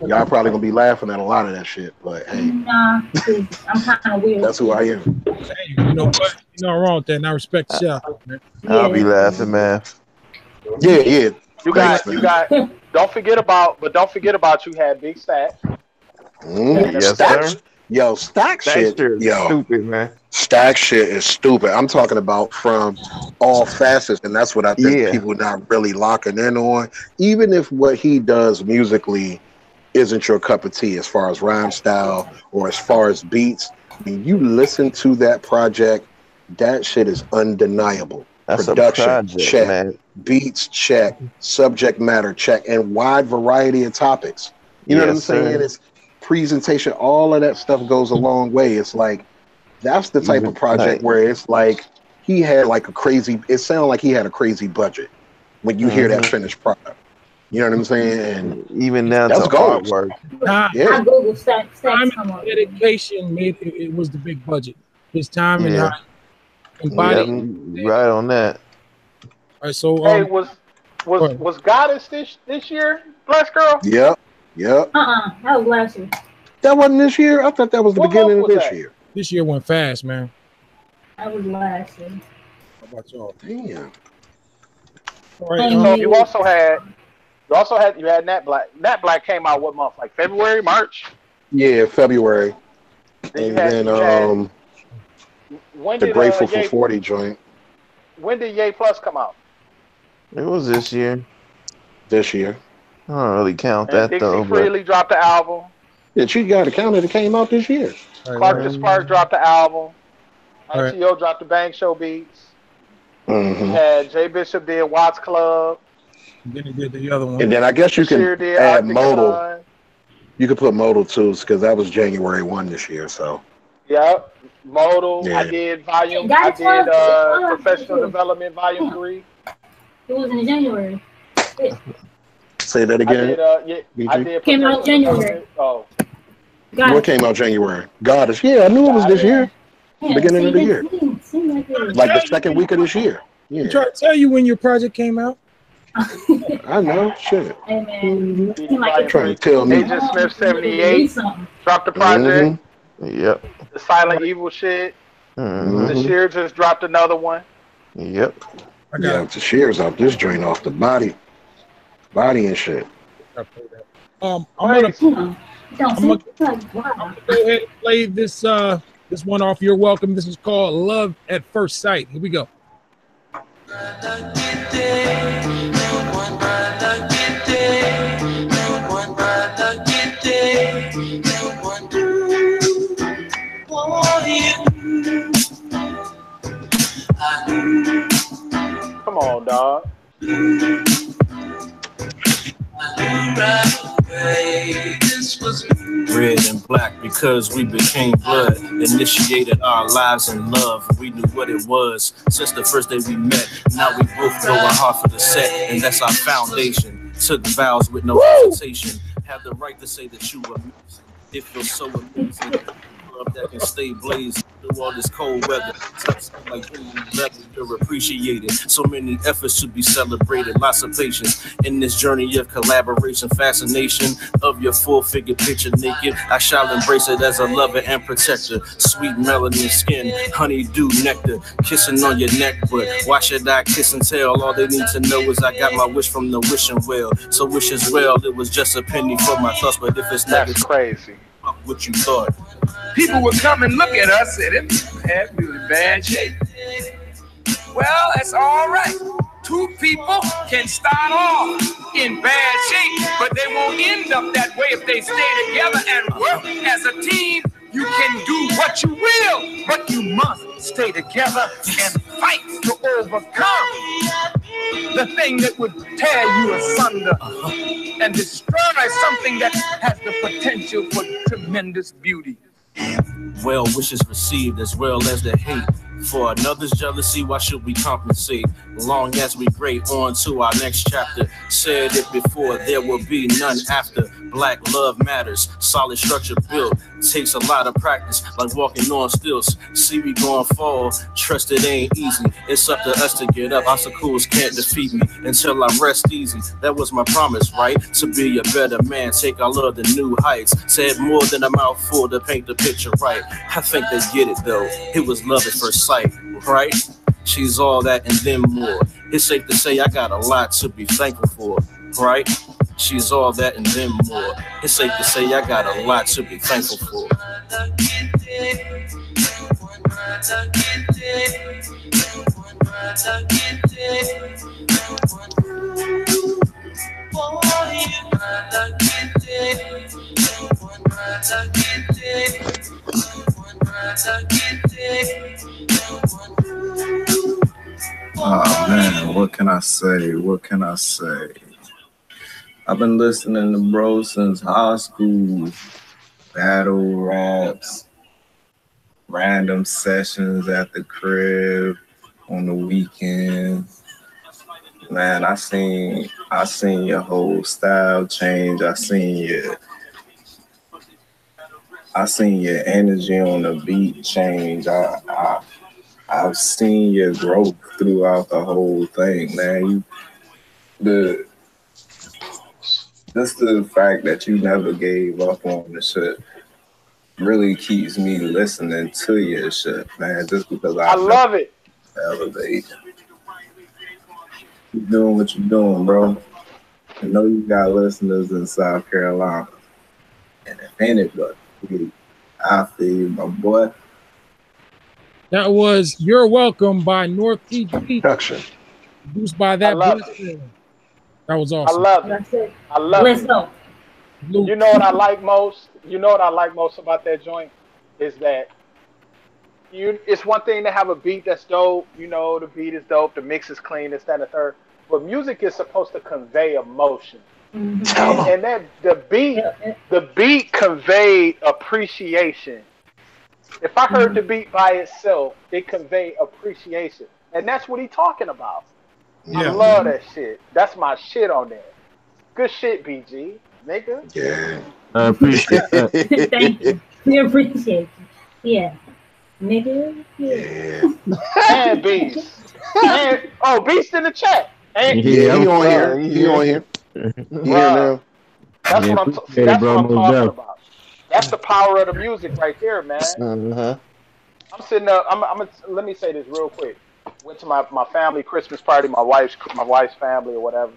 S5: Y'all probably gonna be laughing at a lot of that shit, but hey,
S3: nah, I'm kind of weird.
S5: That's who I am.
S4: Hey, you know what? You're not wrong with that, and I respect yourself, man.
S2: I'll be laughing, man.
S5: Yeah.
S1: You got. Don't forget about you had Big Stack.
S2: Yes, sir.
S5: Yo, Stack shit. Yo,
S2: stupid, man.
S5: Stack shit is stupid. I'm talking about from all facets, and that's what I think people not really locking in on. Even if what he does musically isn't your cup of tea as far as rhyme style or as far as beats, when you listen to that project, that shit is undeniable.
S2: That's
S5: Production,
S2: a project,
S5: check.
S2: Man.
S5: Beats, check. Subject matter, check. And wide variety of topics. You know what I'm saying? It's presentation, all of that stuff goes a long way. It's like, that's the type of project where it's like, he had like it sounded like he had a crazy budget when you hear that finished product. You know what I'm saying? And
S2: even now, that's artwork.
S3: I Google Stack.
S4: Dedication made it was the big budget. His time and
S2: right on that.
S4: All right, so
S1: hey, was Goddess this year, Blessed Girl?
S5: Yep.
S3: That was last year.
S5: That wasn't this year. I thought that was the beginning of this year.
S4: This year went fast, man.
S3: That was last year.
S4: How about y'all?
S5: Damn.
S4: All right,
S1: so you had Nat Black. Nat Black came out what month? Like February, March?
S5: Yeah, February.
S1: Then when
S5: the
S1: did
S5: Grateful for 40 joint.
S1: When did Ye Plus come out?
S2: It was this year.
S5: This year.
S2: I don't really count that
S1: Dixie
S2: though.
S1: Freely dropped the album.
S5: Yeah, you got to count it. It came out this year.
S1: Clark the Spark dropped the album. RTO dropped the Bang Show beats. You had Jay Bishop did Watts Club.
S4: Then he did the other one.
S5: And then I guess you can add Modal.
S1: Sun.
S5: You could put Modal too, because that was January 1 this year. So.
S1: Yep. Modal.
S5: Yeah.
S1: I did Professional Development Volume 3.
S3: It was in January.
S5: Say that again.
S1: I did
S3: came out January.
S1: Oh.
S5: What came out January? Goddess. Yeah, I knew it was this year. Beginning of the year. Like the second week of this year. Yeah.
S4: I'm trying to tell you when your project came out.
S5: I know. Shit.
S3: Hey, man.
S5: Trying to tell me.
S1: Agent Smith 78 dropped the project.
S2: Yep.
S1: The Silent Evil shit. The Sheer just dropped another one.
S2: Yep.
S5: Yeah, the Sheer's off this joint off the body and shit.
S4: I'm gonna go ahead and play this one off. You're welcome. This is called Love at First Sight. Here we go.
S1: Come on, dog.
S6: Right away, this Red and black because we became blood. Initiated our lives in love. We knew what it was since the first day we met. Now we both go our heart for the set, and that's our foundation. Took vows with no hesitation. Have the right to say that you were amazing. It feels so amazing. Love that can stay blazing through all this cold weather. Like you're appreciated. So many efforts to be celebrated. Lots of patience in this journey of collaboration. Fascination of your full-figure picture naked. I shall embrace it as a lover and protector. Sweet melanin skin, honeydew nectar, kissing on your neck. But why should I kiss and tell? All they need to know is I got my wish from the wishing well. So wish as well. It was just a penny for my thoughts. But if it's
S1: that's crazy.
S6: What you thought?
S7: People would come and look at us and it we were in bad shape. Well, that's all right. Two people can start off in bad shape, but they won't end up that way if they stay together and work as a team. You can do what you will, but you must stay together and fight to overcome the thing that would tear you asunder and destroy something that has the potential for tremendous beauty.
S6: Well wishes received as well as the hate. For another's jealousy, why should we compensate? Long as we great on to our next chapter. Said it before, there will be none after. Black love matters, solid structure built. Takes a lot of practice, like walking on stilts. See we gon' fall, trust it ain't easy. It's up to us to get up, obstacles can't defeat me until I rest easy. That was my promise, right? To be a better man, take our love to new heights. Said more than a mouthful to paint the picture right. I think they get it though, it was love at first sight, right? She's all that and then more. It's safe to say I got a lot to be thankful for, right? She's all that and then more. It's safe to say I got a lot to be thankful for.
S8: Oh man, what can I say? What can I say? I've been listening to bro since high school. Battle raps, random sessions at the crib on the weekend. Man, I seen your whole style change. I seen your energy on the beat change. I've seen your growth throughout the whole thing, man. Just the fact that you never gave up on the shit really keeps me listening to your shit, man. Just because I
S1: love it.
S8: Elevate. Keep doing what you're doing, bro. I know you got listeners in South Carolina. And if anybody, I feel you, my boy.
S4: That was You're Welcome by North TG.
S5: Production.
S4: Produced by that. That was awesome.
S1: I love it. I love it. You know what I like most? You know what I like most about that joint? Is that it's one thing to have a beat that's dope, you know, the beat is dope, the mix is clean, this, that, and the third. But music is supposed to convey emotion. Mm-hmm. And that the beat conveyed appreciation. If I heard the beat by itself, it conveyed appreciation. And that's what he's talking about. Yeah. I love that shit. That's my shit on there. Good shit, BG. Nigga.
S5: Yeah.
S2: I appreciate that.
S3: Thank you. We appreciate you. Yeah. Nigga. Yeah.
S1: And Beast. Beast in the chat. And
S5: he on here. He on here.
S1: Now. That's what I'm talking about. That's the power of the music right there, man.
S2: Uh-huh.
S1: I'm sitting up. Let me say this real quick. Went to my family Christmas party, my wife's family or whatever,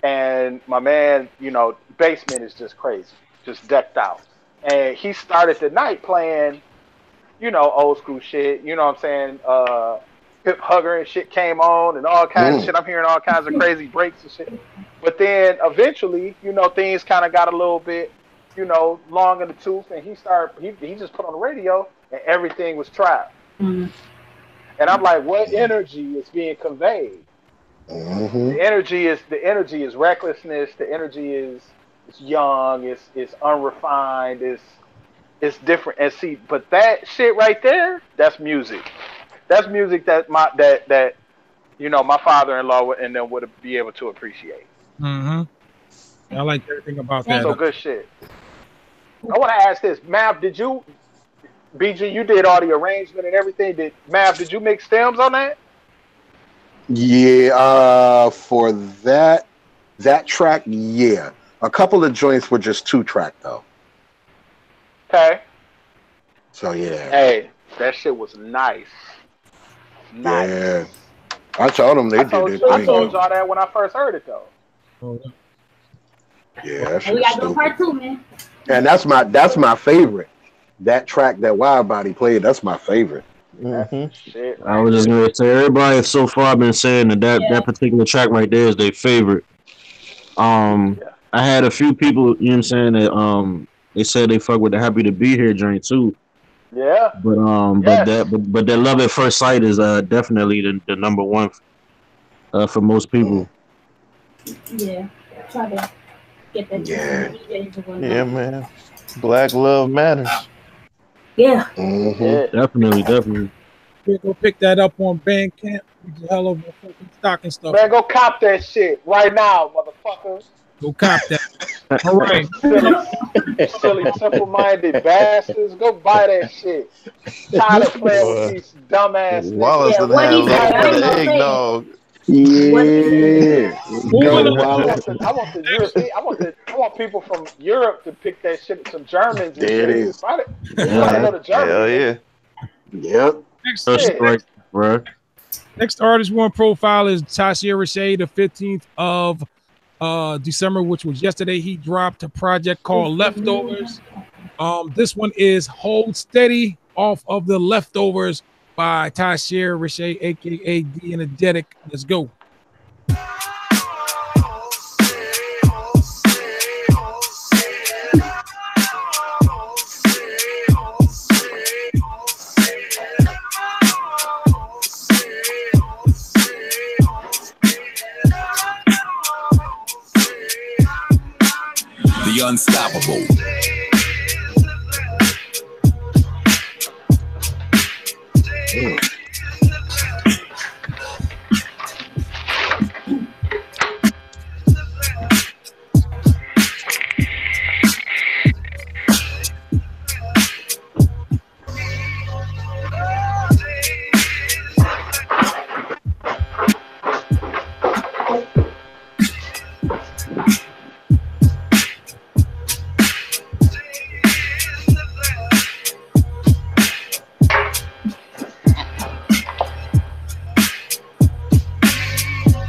S1: and my man, you know, basement is just crazy, just decked out, and he started the night playing, you know, old school shit. You know what I'm saying? Hip hugger and shit came on, and all kinds of shit. I'm hearing all kinds of crazy breaks and shit. But then eventually, you know, things kind of got a little bit, you know, long in the tooth, and he just put on the radio, and everything was trap. Mm-hmm. And I'm like, what energy is being conveyed? Mm-hmm. The energy is recklessness. The energy is It's young. It's unrefined. It's different. And see, but that shit right there, that's music. That's music that my father-in-law and them would be able to appreciate.
S4: Mm-hmm. I like everything about that.
S1: So good shit. I want to ask this, Mav. BG, you did all the arrangement and everything. Mav, did you make stems on that?
S5: Yeah, for that track, yeah. A couple of joints were just 2-track though.
S1: Okay.
S5: So yeah.
S1: Hey, that shit was nice. Nice.
S5: Yeah. I told them they did it.
S1: I told y'all that when I first heard it though.
S5: Yeah, that shit
S3: we
S5: was
S3: got to go part 2, man.
S5: And that's my favorite. That track that WIDEBODY played, that's my favorite.
S2: Mm-hmm.
S1: Shit,
S9: I was just gonna say everybody so far been saying that particular track right there is their favorite. I had a few people, you know what I'm saying, that they said they fuck with the Happy to Be Here joint too.
S1: Yeah.
S9: But that Love at First Sight is definitely the number one for most people.
S3: Yeah. Try to get that.
S2: Yeah, man. Black love matters.
S3: Yeah.
S5: Mm-hmm.
S9: Definitely.
S4: Yeah, go pick that up on Bandcamp. It's a hell of a fucking stocking stuff.
S1: Man, go cop that shit right now, motherfucker.
S4: Go cop that. All right.
S1: Silly, simple-minded bastards. Go buy that shit. Tired of playing with these dumbass
S2: Wallace
S1: niggas.
S2: done had a little bit of eggnog.
S5: Yeah.
S1: I want people from Europe to pick that shit. Some Germans.
S5: There it is.
S1: Go to Germany.
S2: Hell yeah.
S5: Yep.
S4: Next artist one profile is Tashier Rashay, the 15th of December, which was yesterday. He dropped a project called Leftovers. This one is Hold Steady off of the Leftovers by Tashier Rashay, aka The Energetic. Let's go.
S10: The Unstoppable.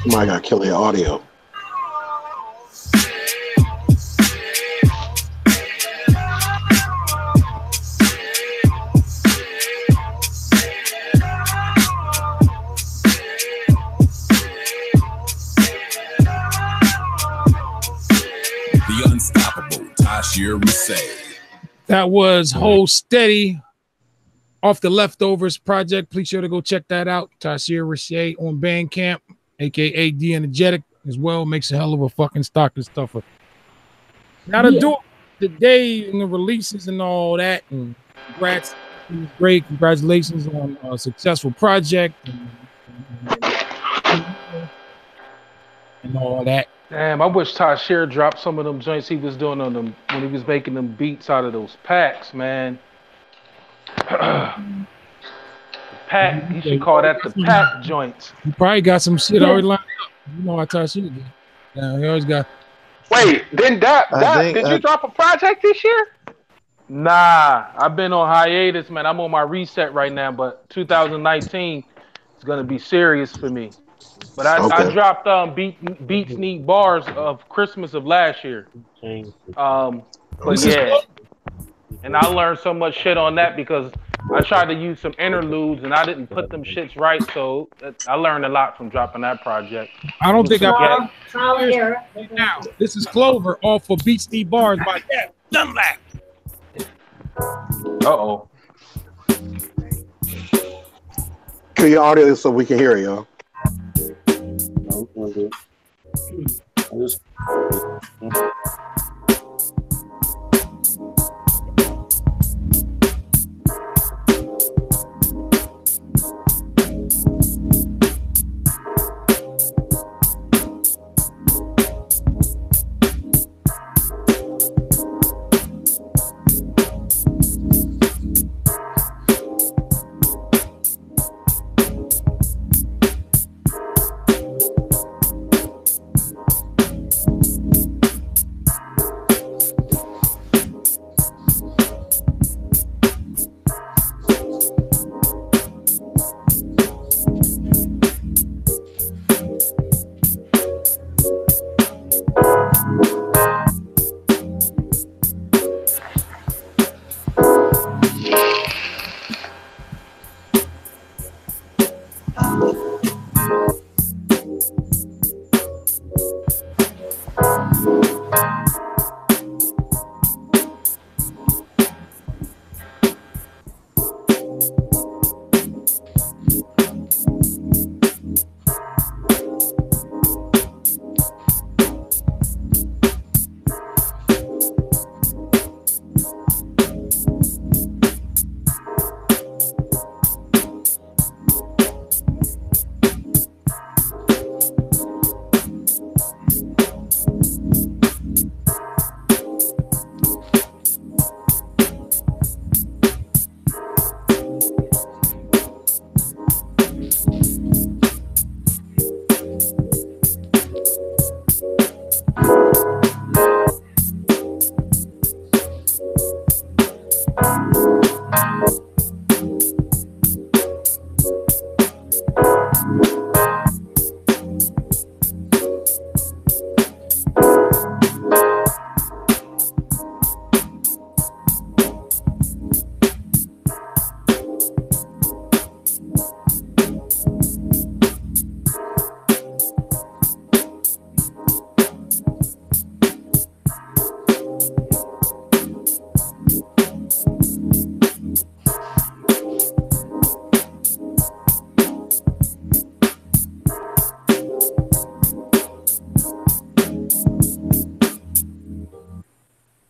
S5: I gotta kill the audio.
S10: The Unstoppable, Tashier Rashay.
S4: That was Hold Steady off the Leftovers project. Please sure to go check that out. Tashier Rashay on Bandcamp, aka The Energetic as well. Makes a hell of a fucking stocking stuffer. Now to do it today and the releases and all that. And congrats, it was great. Congratulations on a successful project and all that.
S1: Damn, I wish Tashier dropped some of them joints he was doing on them when he was making them beats out of those packs, man. Pack, you should call that the pack joints.
S4: You probably got some shit already lined up. You know how Tashier did. Yeah, he always got.
S1: Wait, did you drop a project this year? Nah, I've been on hiatus, man. I'm on my reset right now, but 2019 is gonna be serious for me. But I dropped Beats Need Bars of Christmas of last year. But yeah, and I learned so much shit on that because I tried to use some interludes and I didn't put them shits right, so I learned a lot from dropping that project.
S4: I don't think
S3: trial and error.
S4: Now, this is Clover off of Beats Need Bars by Dunlap.
S1: Uh-oh.
S5: Kill your audio so we can hear it, y'all.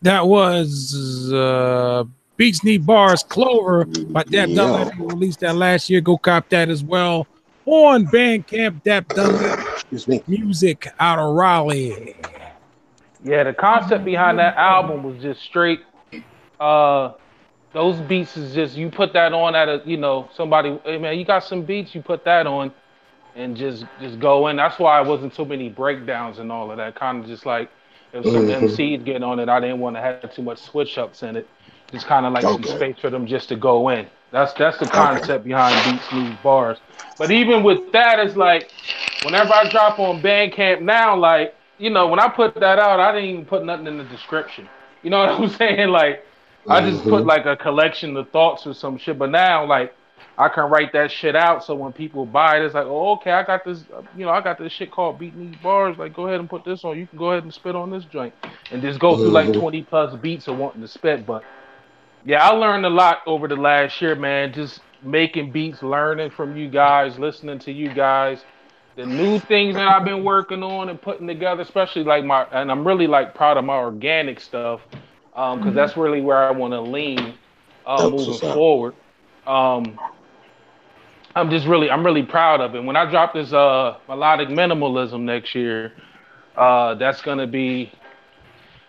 S4: That was Beats Need Bars Clover by Dat Stuff. He released that last year. Go cop that as well on Bandcamp. Dat Stuff music out of Raleigh.
S1: Yeah, the concept behind that album was just straight. Those beats is just, you put that on at a, somebody, hey man, you got some beats, you put that on and just go in. That's why it wasn't too many breakdowns and all of that. Kind of just like if some MCs get on it, I didn't want to have too much switch ups in it. Just kind of like some space for them just to go in. That's the concept behind Beats Need Bars. But even with that, it's like whenever I drop on Bandcamp now, like, when I put that out, I didn't even put nothing in the description. You know what I'm saying? Like, I just put like a collection of thoughts or some shit. But now, like, I can write that shit out, so when people buy it, it's like, oh, okay, I got this, I got this shit called Beat Need Bars. Like, go ahead and put this on. You can go ahead and spit on this joint, and just go through like 20 plus beats of wanting to spit. But yeah, I learned a lot over the last year, man. Just making beats, learning from you guys, listening to you guys, the new things that I've been working on and putting together, especially like and I'm really like proud of my organic stuff, because that's really where I want to lean moving forward. I'm really proud of it. When I drop this melodic minimalism next year, that's gonna be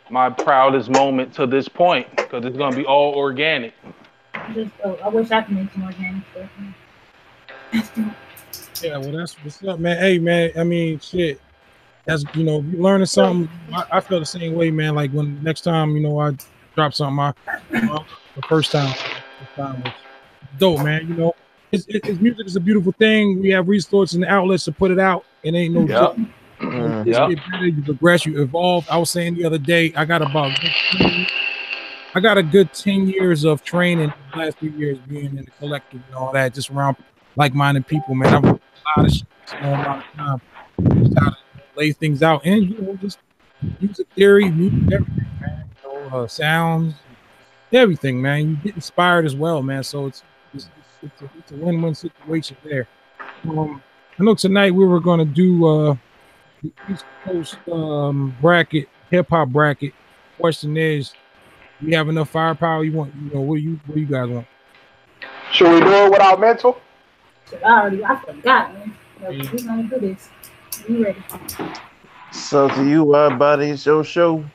S1: my proudest moment to this point, because it's gonna be all organic.
S3: I wish I could make some organic stuff.
S4: Yeah, well, that's what's up, man. Hey, man, I mean, shit. That's, you learning something. I feel the same way, man. Like when next time, I drop something, the first time was dope, man. It's music is a beautiful thing. We have resources and outlets to put it out. It ain't no joke. You get better, you progress, you evolve. I was saying the other day, I got a good 10 years of training the last few years being in the collective and all that, just around like-minded people, man. I've learned a lot of shit in a lot of time. Just how to lay things out and just music theory, music, everything, man. Sounds, everything, man. You get inspired as well, man. So it's a win-win situation there. I know tonight we were going to do the East Coast bracket, hip-hop bracket. Question is, do you have enough firepower? You want, what do you guys want?
S1: Should we do it without mental?
S3: I forgot, man. We're gonna do this. You ready?
S2: So to you, buddy, it's your show.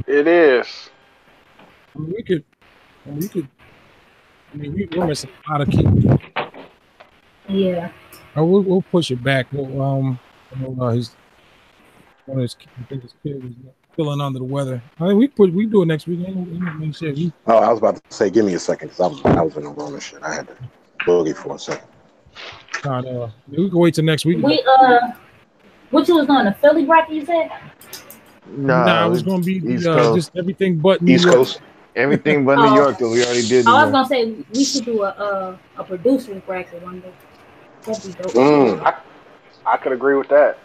S1: It is.
S4: We could. We're missing a lot of kids.
S3: Yeah.
S4: We'll push it back. One of his kids was feeling under the weather. I mean, we do it next week. I
S5: was about to say, give me a second, because I was in the room and shit. I had to boogie for a second.
S4: We can wait till next week.
S3: What you was on the Philly bracket? You said?
S4: Nah, it was gonna be just everything but New
S2: East
S4: York.
S2: Coast. Everything but New York, because we already did.
S3: I was gonna say we should do a producer's bracket one day. That'd be dope.
S1: I could agree with that.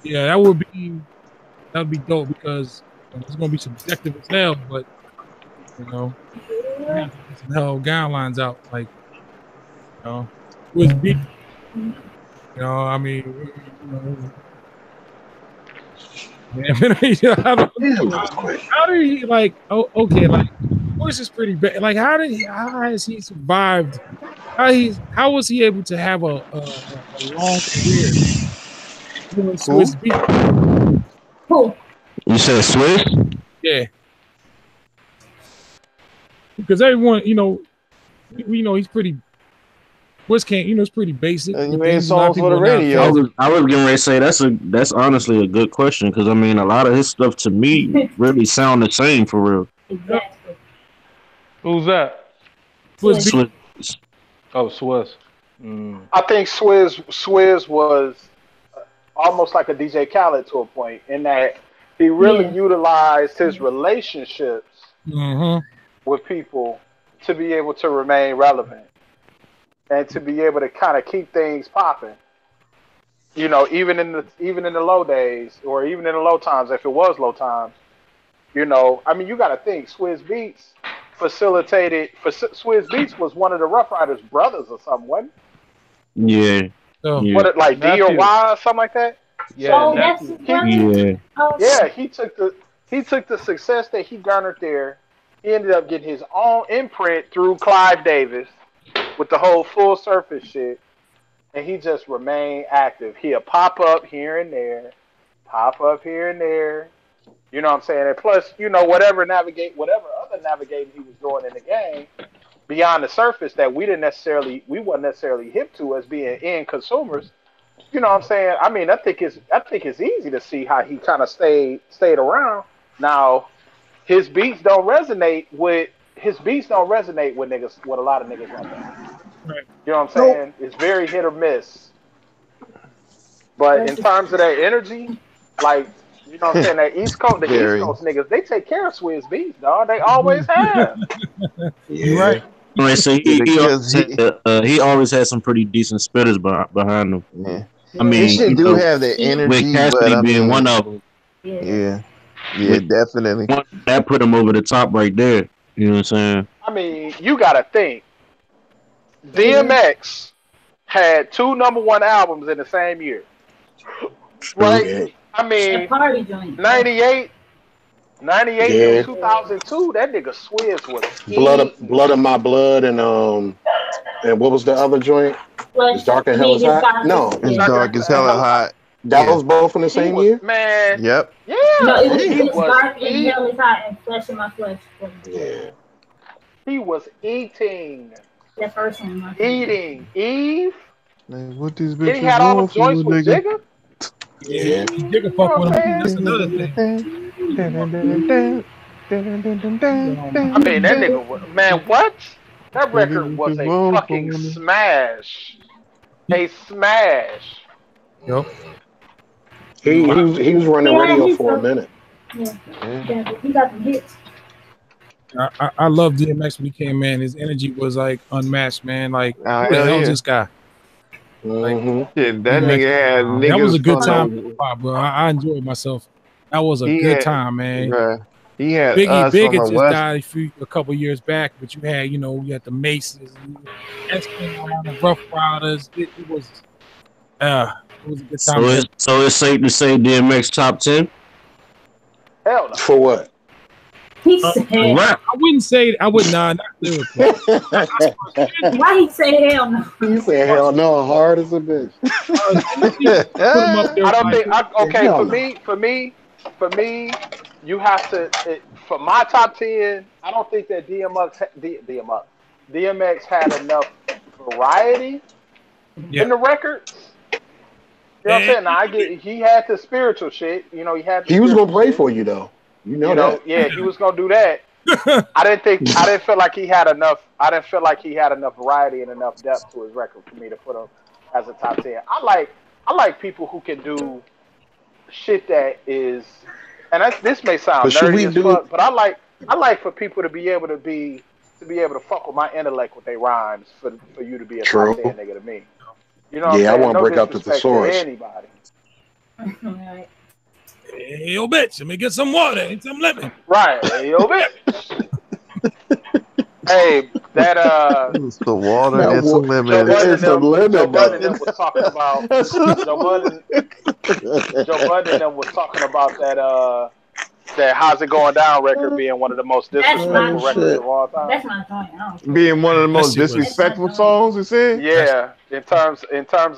S4: Yeah, that would be dope, because it's gonna be subjective as hell, but we have to get some hell guidelines out, like with beat. I mean, how do you okay, like voice is pretty bad. Like how has he survived? How was he able to have a long career doing Swiss beat?
S3: Who?
S9: You said Swiss?
S4: Yeah. Because everyone, we know he's pretty. Swiss can't, it's pretty basic.
S2: And you made songs for the radio.
S9: I was getting ready to say that's honestly a good question, because I mean a lot of his stuff to me really sound the same for real.
S3: Exactly.
S1: Who's that?
S4: Swiss.
S1: Oh, Swiss. I think Swiss was almost like a DJ Khaled to a point, in that he really utilized his relationships with people to be able to remain relevant and to be able to kind of keep things popping. Even in the low days, or even in the low times, if it was low times. I mean, you got to think Swizz Beatz Swizz Beatz was one of the Rough Riders brothers or something, wasn't
S9: it? Yeah.
S1: What, like D or Y or something like that?
S3: Yeah. So
S1: he took he took the success that he garnered there. He ended up getting his own imprint through Clive Davis with the whole Full Surface shit, and he just remained active. He'll pop up here and there, pop up here and there. You know what I'm saying? And plus, you know, whatever other navigating he was doing in the game beyond the surface that we wasn't necessarily hip to as being end consumers. You know what I'm saying? I mean, I think it's easy to see how he kind of stayed around. Now, his beats don't resonate with niggas, what a lot of niggas want that. Right. You know what I'm saying? Nope. It's very hit or miss. But in terms of that energy, like, you know what I'm saying, that East Coast niggas, they take care of Swizz beats, dog. They always have.
S9: You're right. Right, so he always had some pretty decent spitters behind him. Yeah. I mean,
S2: he do have the energy,
S9: with Cassidy being one of them.
S2: Yeah, definitely.
S9: That put him over the top right there. You know what I'm saying?
S1: I mean, you gotta think. DMX had 2 #1 albums in the same year, right? Yeah. I mean, 98 to 2002. That nigga Swizz was
S5: blood of my blood, and what was the other joint? It's Dark and Hell is Hot. No,
S2: It's Dark as Hell is Hot.
S5: That was both in the same year.
S1: Man,
S2: yep.
S1: Yeah,
S3: no, it was Dark and Hell is Hot and Flesh in My Flesh.
S5: Yeah,
S1: he was eating.
S3: That first one.
S1: Eating Eve.
S2: Man, what these bitches?
S1: He had all the joints with Jigga.
S4: Yeah, Jigga fuck with him. That's another thing.
S1: I mean, that nigga was, man, what? That record was a fucking smash. A smash.
S4: Yep.
S5: He was running radio for a minute.
S3: Yeah, he got the hits.
S4: I love DMX when he came in. His energy was like unmatched, man. Like, who the hell is this guy? Like,
S2: that nigga had niggas.
S4: That was a good time, bro. I enjoyed myself. That was a good time, man.
S2: Bruh. He had
S4: Biggie just died a couple years back, but you had the Maces, the Rough Riders. It was a good time.
S9: So it's safe to say DMX top 10?
S1: Hell no.
S5: For what?
S3: He said,
S4: I wouldn't say. I would not lyrical.
S3: Why he say hell no?
S5: He said hell no, hard as a bitch.
S1: I don't think. For me, you have to. For my top 10, I don't think that DMX had enough variety in the records. You know what I'm saying? Now, I get he had the spiritual shit. You know, he was
S5: gonna play for you though. You know that.
S1: Yeah, he was gonna do that. I didn't feel like he had enough. I didn't feel like he had enough variety and enough depth to his record for me to put him as a top 10. I like people who can do shit that is, and this may sound nerdy as fuck, but I like for people to be able to fuck with my intellect with their rhymes for you to be a top 10 nigga to me. You know what I'm saying?
S5: I want to break out the thesaurus.
S1: Anybody.
S3: Right.
S4: Hey, yo, bitch, let me get some water and some lemon.
S1: Right, hey, yo, bitch. Hey,
S2: it's the water and some lemon.
S1: Joe Budden was talking about. Joe Budden was talking about that How's It Going Down record being one of the most disrespectful records of all time.
S3: That's my joint.
S2: Being one of the most disrespectful songs, you said?
S1: Yeah, in terms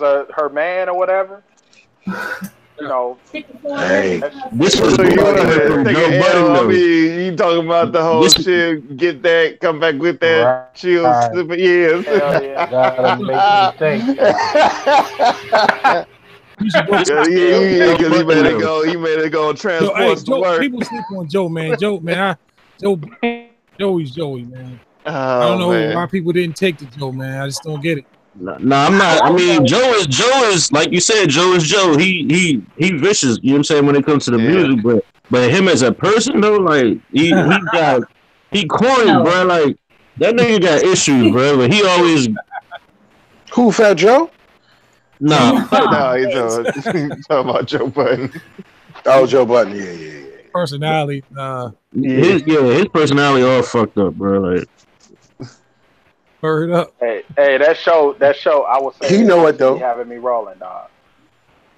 S1: of her man or whatever. You know,
S5: hey,
S9: this was
S2: you talking about the whole shit, get that, come back with that, chill, super years.
S1: Gotta make
S2: Because he made it go transport to work.
S4: People sleep on Joe, man. Joey's Joey, man. I don't know why people didn't take to Joe, man. I just don't get it.
S9: No, I'm not. I mean, Joe is like you said. Joe is Joe. He vicious. You know what I'm saying when it comes to the music, but him as a person though, like he corny, bro. Like that nigga got issues, bro. But he always
S5: Who, Fat Joe?
S9: No,
S2: he's talking about Joe Budden.
S5: Oh, Joe Budden. Yeah.
S4: Personality.
S9: His personality all fucked up, bro. Like.
S4: Hurry up.
S1: Hey, that show, I was saying,
S5: he know it though.
S1: Having me rolling, dog.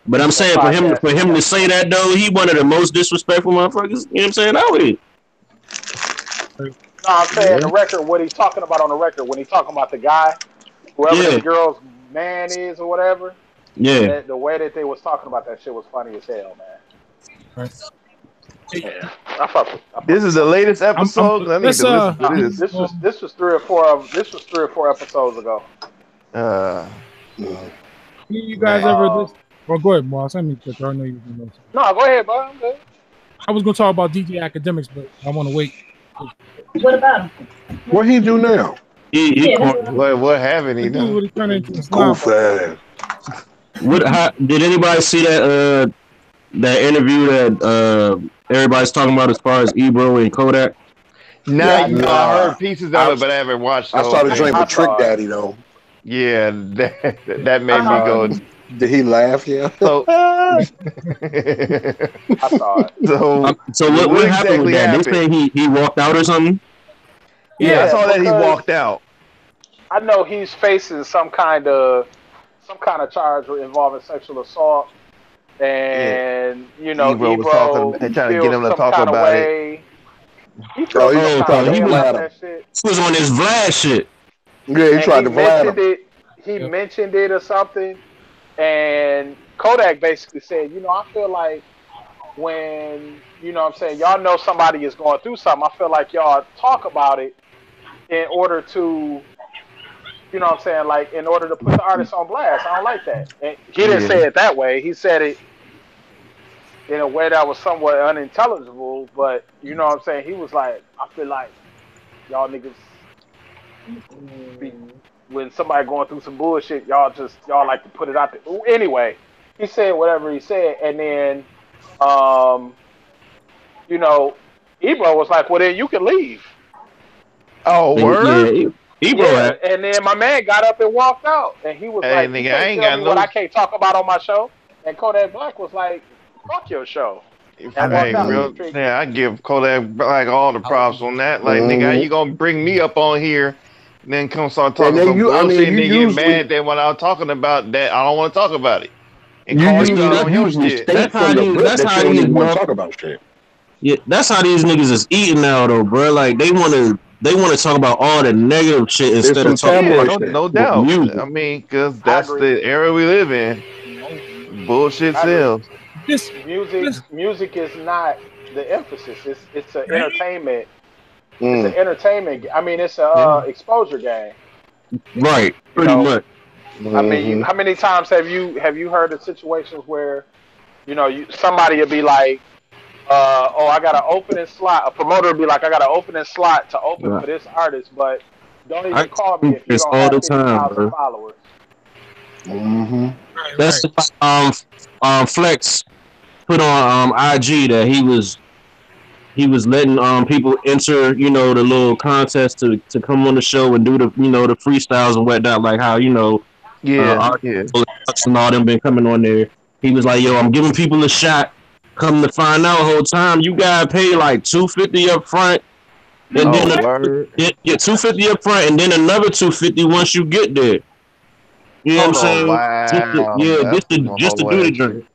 S9: But I'm saying for him to say that though, he one of the most disrespectful motherfuckers. You know what I'm saying? Out here.
S1: No, I'm saying the record. What he's talking about on the record when he's talking about the guy, whoever the girl's man is or whatever.
S9: Yeah.
S1: The way that they was talking about that shit was funny as hell, man. Yeah,
S2: This is the latest episode.
S1: This was 3 or 4 episodes ago.
S4: You guys ever this? Well, go ahead, boss. I mean, I know you know.
S1: No, go ahead, bro.
S4: I was gonna talk about DJ Academics, but I want to wait.
S3: What about him?
S5: What he do now?
S2: What haven't he done?
S4: What he turned into?
S9: Did anybody see that that interview that everybody's talking about as far as Ebro and Kodak?
S2: I heard pieces of it, but I haven't watched.
S5: I saw the joint with Trick Daddy though.
S2: Yeah, that made me go.
S5: Did he laugh? Yeah.
S2: So
S1: I saw it.
S9: So what happened with that? They say he walked out or something.
S2: Yeah, I saw that he walked out.
S1: I know he's facing some kind of charge involving sexual assault, and Ebro
S2: was talking, trying to get him to talk about it.
S9: He was on his Vlad shit.
S5: Yeah, he tried to Vlad him.
S1: He mentioned it or something, and Kodak basically said, I feel like when, y'all know somebody is going through something, I feel like y'all talk about it in order to, in order to put the artist on blast. I don't like that. And he didn't say it that way. He said it in a way that was somewhat unintelligible, but he was like, I feel like y'all niggas when somebody going through some bullshit, y'all like to put it out there. Anyway, he said whatever he said, and then Ebro was like, well then you can leave.
S2: Oh, word?
S9: Ebro.
S1: Yeah, and then my man got up and walked out, and he was like,
S2: nigga, I ain't got
S1: what I can't talk about on my show. And Kodak Black was like, fuck your show.
S2: I give Kodak Black all the props on that. Like, nigga, how you gonna bring me up on here and then come start talking some bullshit and then get mad that when I'm talking about that, I don't want to talk about it. And call you on your shit.
S9: That's how these want to talk about shit. Yeah, that's how these niggas is eating now, though, bro. Like, they want to talk about all the negative shit instead of talking about
S2: no doubt. I mean, because that's the era we live in. Bullshit sells.
S1: Music is not the emphasis. It's an entertainment. It's an entertainment. I mean, it's a exposure game.
S9: Right, pretty much.
S1: I mean, how many times have you heard of situations where, somebody will be like, I got an opening slot. A promoter will be like, I got an opening slot to open for this artist, but don't even call me if you don't have 50,000 followers.
S5: Mm-hmm.
S9: That's Flex put on IG that he was letting people enter, the little contest to come on the show and do the the freestyles and whatnot, like how and all them been coming on there. He was like, yo, I'm giving people a shot. Come to find out, whole time you gotta pay like $250 up front, and then $250 up front, and then another $250 once you get there. You know what I'm saying?
S2: Wow.
S9: Just to do the drink.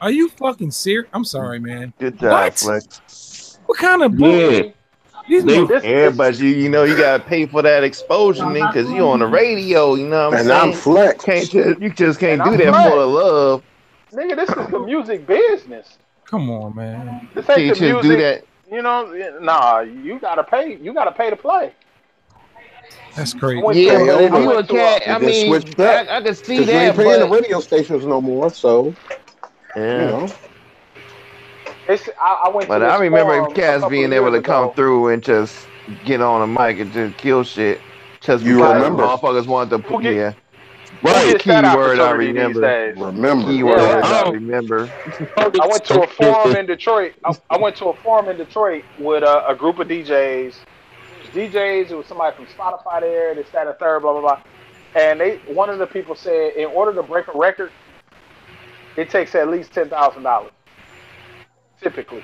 S4: Are you fucking serious? I'm sorry, man.
S2: Good job, Flex.
S4: What kind of bullshit?
S2: But you gotta pay for that exposure, because you on the radio. You know what I'm saying?
S5: And I'm Flex.
S2: You just can't do that for the love.
S1: Nigga, this is the music business.
S4: Come on, man.
S1: This ain't the music. Do that. Nah, you gotta pay. You gotta pay to play.
S4: That's crazy.
S2: Yeah, but if you a cat, I mean, I can see that.
S5: You ain't paying the radio stations no more, so
S2: yeah.
S1: I went.
S2: But I remember cats being able to come through and just get on a mic and just kill shit. Just
S5: you remember,
S2: motherfuckers wanted to put
S1: Right,
S2: keyword I remember.
S1: I went to a forum in Detroit. I went to a forum in Detroit with a group of DJs. It was somebody from Spotify there, this, that, and third, blah, blah, blah. And one of the people said, in order to break a record, it takes at least $10,000. Typically.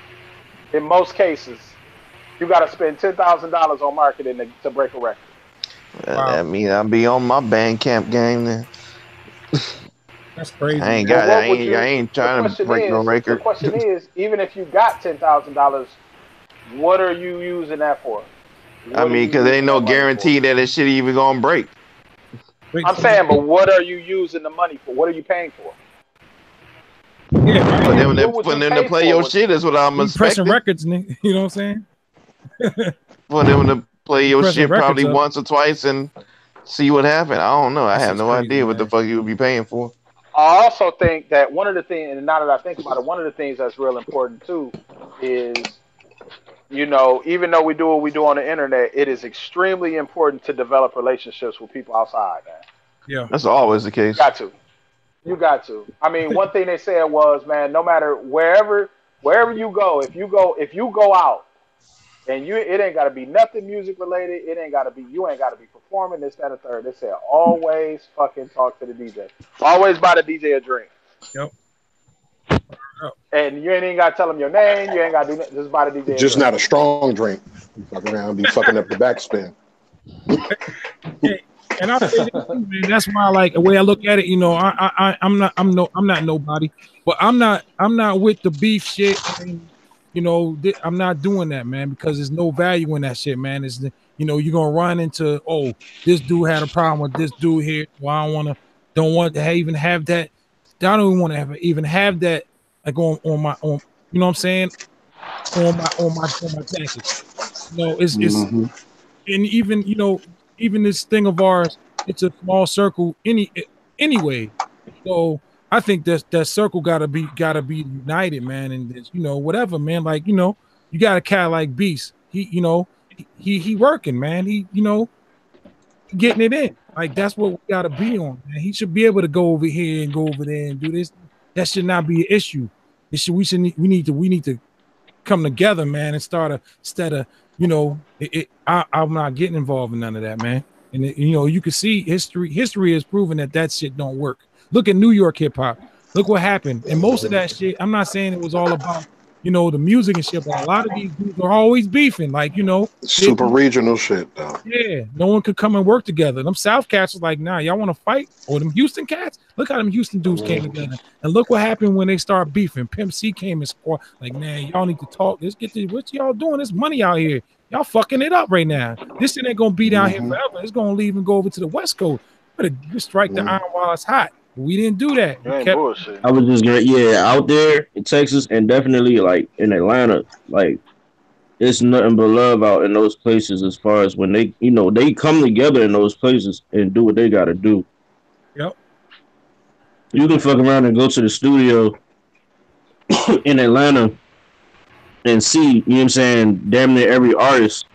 S1: In most cases, you got to spend $10,000 on marketing to break a record.
S2: That means I'll be on my Bandcamp game then.
S4: That's crazy.
S2: I ain't trying to break no record.
S1: The question is, even if you got $10,000, what are you using that for?
S2: I mean, because there ain't no guarantee that this shit even gonna break.
S1: I'm saying, but what are you using the money for? What are you paying for?
S4: Yeah,
S2: for them to play your shit is what I'm expecting.
S4: Pressing records, nigga. You know what I'm saying?
S2: For them to play your shit probably once or twice and see what happened. I don't know. I have no idea what the fuck you would be paying for.
S1: I also think that one of the things, and now that I think about it, one of the things that's real important too is, you know, even though we do what we do on the internet, it is extremely important to develop relationships with people outside, man.
S4: Yeah,
S2: that's always the case.
S1: You got to. I mean, one thing they said was, man, no matter wherever you go, if you go out and it ain't gotta be nothing music related, you ain't gotta be performing this, that, or third. They said always fucking talk to the DJ. Always buy the DJ a drink.
S4: Yep.
S1: And you ain't even gotta tell them your name. You ain't gotta do nothing. Just buy the DJ.
S5: Just not a strong drink. You fuck around, be fucking up the backspin.
S4: And I say this too, man. That's why, like, the way I look at it, you know, I'm not nobody, but I'm not with the beef shit. And, you know, I'm not doing that, man, because there's no value in that shit, man. It's you know, you're gonna run into, oh, this dude had a problem with this dude here. Well, I don't want to even have that. I don't even want to even have that like on my you know what I'm saying, on my package. You know, it's and even, you know, even this thing of ours, it's a small circle anyway. So I think that circle gotta be united, man. And you know, whatever, man. Like, you know, you got a cat like Beast. He working, man. He, you know, getting it in. Like, that's what we gotta be on, man. He should be able to go over here and go over there and do this. That should not be an issue. We need to come together, man, and start instead of, you know, I'm not getting involved in none of that, man. And you know, you can see history has proven that shit don't work. Look at New York hip hop. Look what happened. And most of that shit, I'm not saying it was all about, you know, the music and shit, but a lot of these dudes are always beefing. Like, you know,
S5: super regional shit though.
S4: Yeah, no one could come and work together. Them South cats was like, nah, y'all want to fight? Or them Houston cats? Look how them Houston dudes came together. And look what happened when they start beefing. Pimp C came and squad. Like, man, y'all need to talk. Let's get to what y'all doing. There's money out here. Y'all fucking it up right now. This shit ain't gonna be down here forever. It's gonna leave and go over to the West Coast. Better strike the iron while it's hot. We didn't do that.
S9: I was just gonna, out there in Texas and definitely like in Atlanta, like it's nothing but love out in those places as far as when they, you know, they come together in those places and do what they gotta do.
S4: Yep.
S9: You can fuck around and go to the studio in Atlanta and see, you know what I'm saying, damn near every artist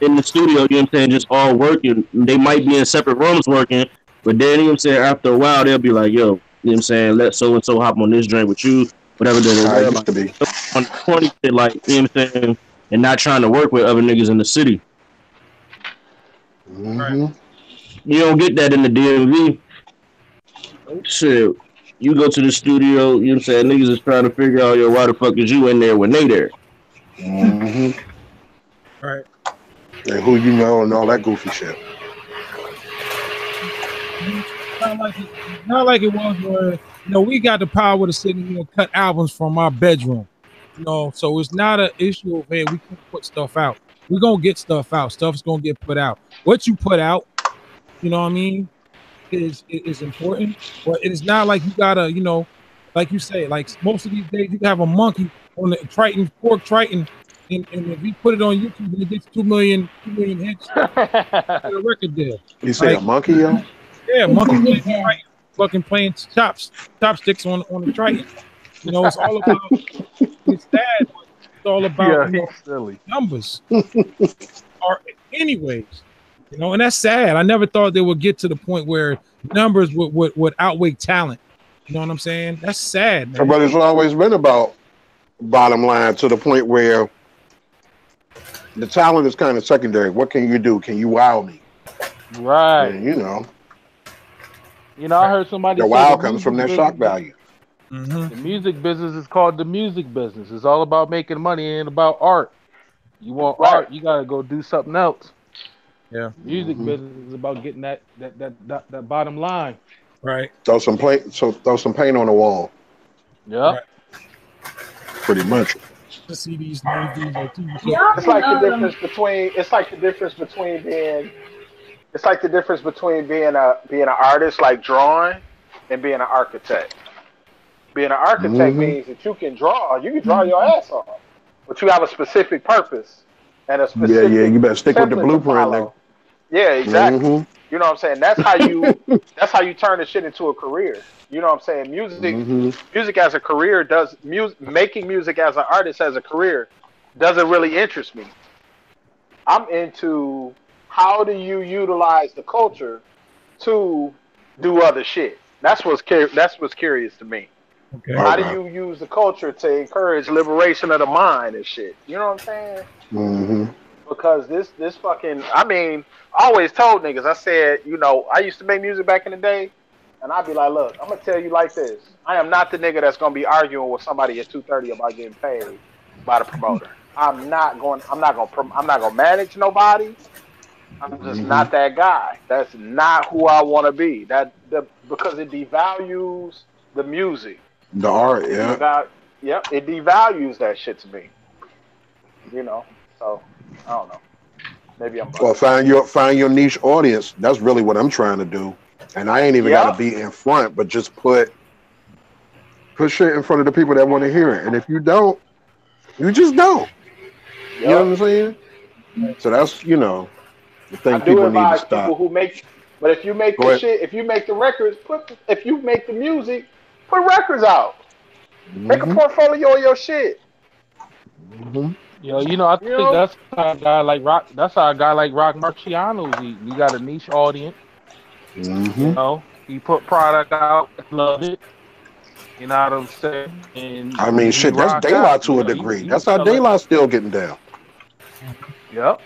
S9: in the studio, you know what I'm saying, just all working. They might be in separate rooms working, but then, you know what I'm saying, after a while, they'll be like, yo, you know what I'm saying, let so-and-so hop on this drink with you, whatever they're like, to be. On 20, like, you know what I'm saying, and not trying to work with other niggas in the city. You don't get that in the DMV. Shit. You go to the studio, you know what I'm saying, niggas is trying to figure out, yo, why the fuck is you in there when they there?
S4: Right.
S5: And who you know and all that goofy shit.
S4: Not like it was where, you know, we got the power to sit and, you know, cut albums from our bedroom. You know, so it's not an issue of, hey, we can put stuff out. We're gonna get stuff out. Stuff's gonna get put out. What you put out, you know what I mean, is important. But it is not like you gotta, you know, like you say, like most of these days you can have a monkey on the pork triton, and if we put it on YouTube and it gets 2 million hits, get a record deal.
S5: You say like, a monkey, yo?
S4: Yeah, monkey fucking playing chopsticks on the triton. You know, it's all about it's sad. It's all about numbers. Or anyways, you know, and that's sad. I never thought they would get to the point where numbers would outweigh talent. You know what I'm saying? That's sad, man.
S5: But it's always been about bottom line to the point where the talent is kind of secondary. What can you do? Can you wow me?
S1: Right.
S5: And, you know,
S1: I heard somebody
S5: the wow comes from that shock value.
S1: The music business is called the music business. It's all about making money and about art. You want art, you gotta go do something else.
S4: Yeah.
S1: Music business is about getting that bottom line.
S4: Right.
S5: Throw some paint on the wall.
S1: Yeah.
S4: Right.
S5: Pretty much.
S4: To see these movies or TV shows.
S1: It's like the difference between. It's like the difference between being. It's like the difference between being an artist, like drawing, and being an architect. Being an architect means that you can draw. You can draw your ass off, but you have a specific purpose and a specific.
S5: Yeah. You better stick with the blueprint. Then.
S1: Yeah, exactly. You know what I'm saying? That's how you. That's how you turn the shit into a career. You know what I'm saying? Music as a career making music as an artist as a career doesn't really interest me. I'm into how do you utilize the culture to do other shit. That's what's curious to me.
S4: Okay.
S1: How do you use the culture to encourage liberation of the mind and shit? You know what I'm saying? Because this fucking, I mean, I always told niggas, I said, you know, I used to make music back in the day, and I'd be like, look, I'm gonna tell you like this. I am not the nigga that's gonna be arguing with somebody at 2:30 about getting paid by the promoter. I'm not gonna manage nobody. I'm just not that guy. That's not who I want to be. Because it devalues the music,
S5: the art. Yeah.
S1: It devalues that shit to me. You know. So I don't know. Maybe I'm.
S5: Well, find your niche audience. That's really what I'm trying to do. And I ain't even gotta be in front, but just put shit in front of the people that want to hear it. And if you don't, you just don't. You know what I'm saying? So that's, you know, the thing people need to stop.
S1: People who make, but if you make the shit, if you make the records, if you make the music, put records out. Make a portfolio of your shit.
S11: Yo, you know, I think that's how a guy like Rock. That's how a guy like Rock Marciano's eating. You got a niche audience. You know, he put product out, love it. You know what I'm saying? And
S5: I mean, shit, that's De La to a degree. That's how De La still getting down.
S11: Yep.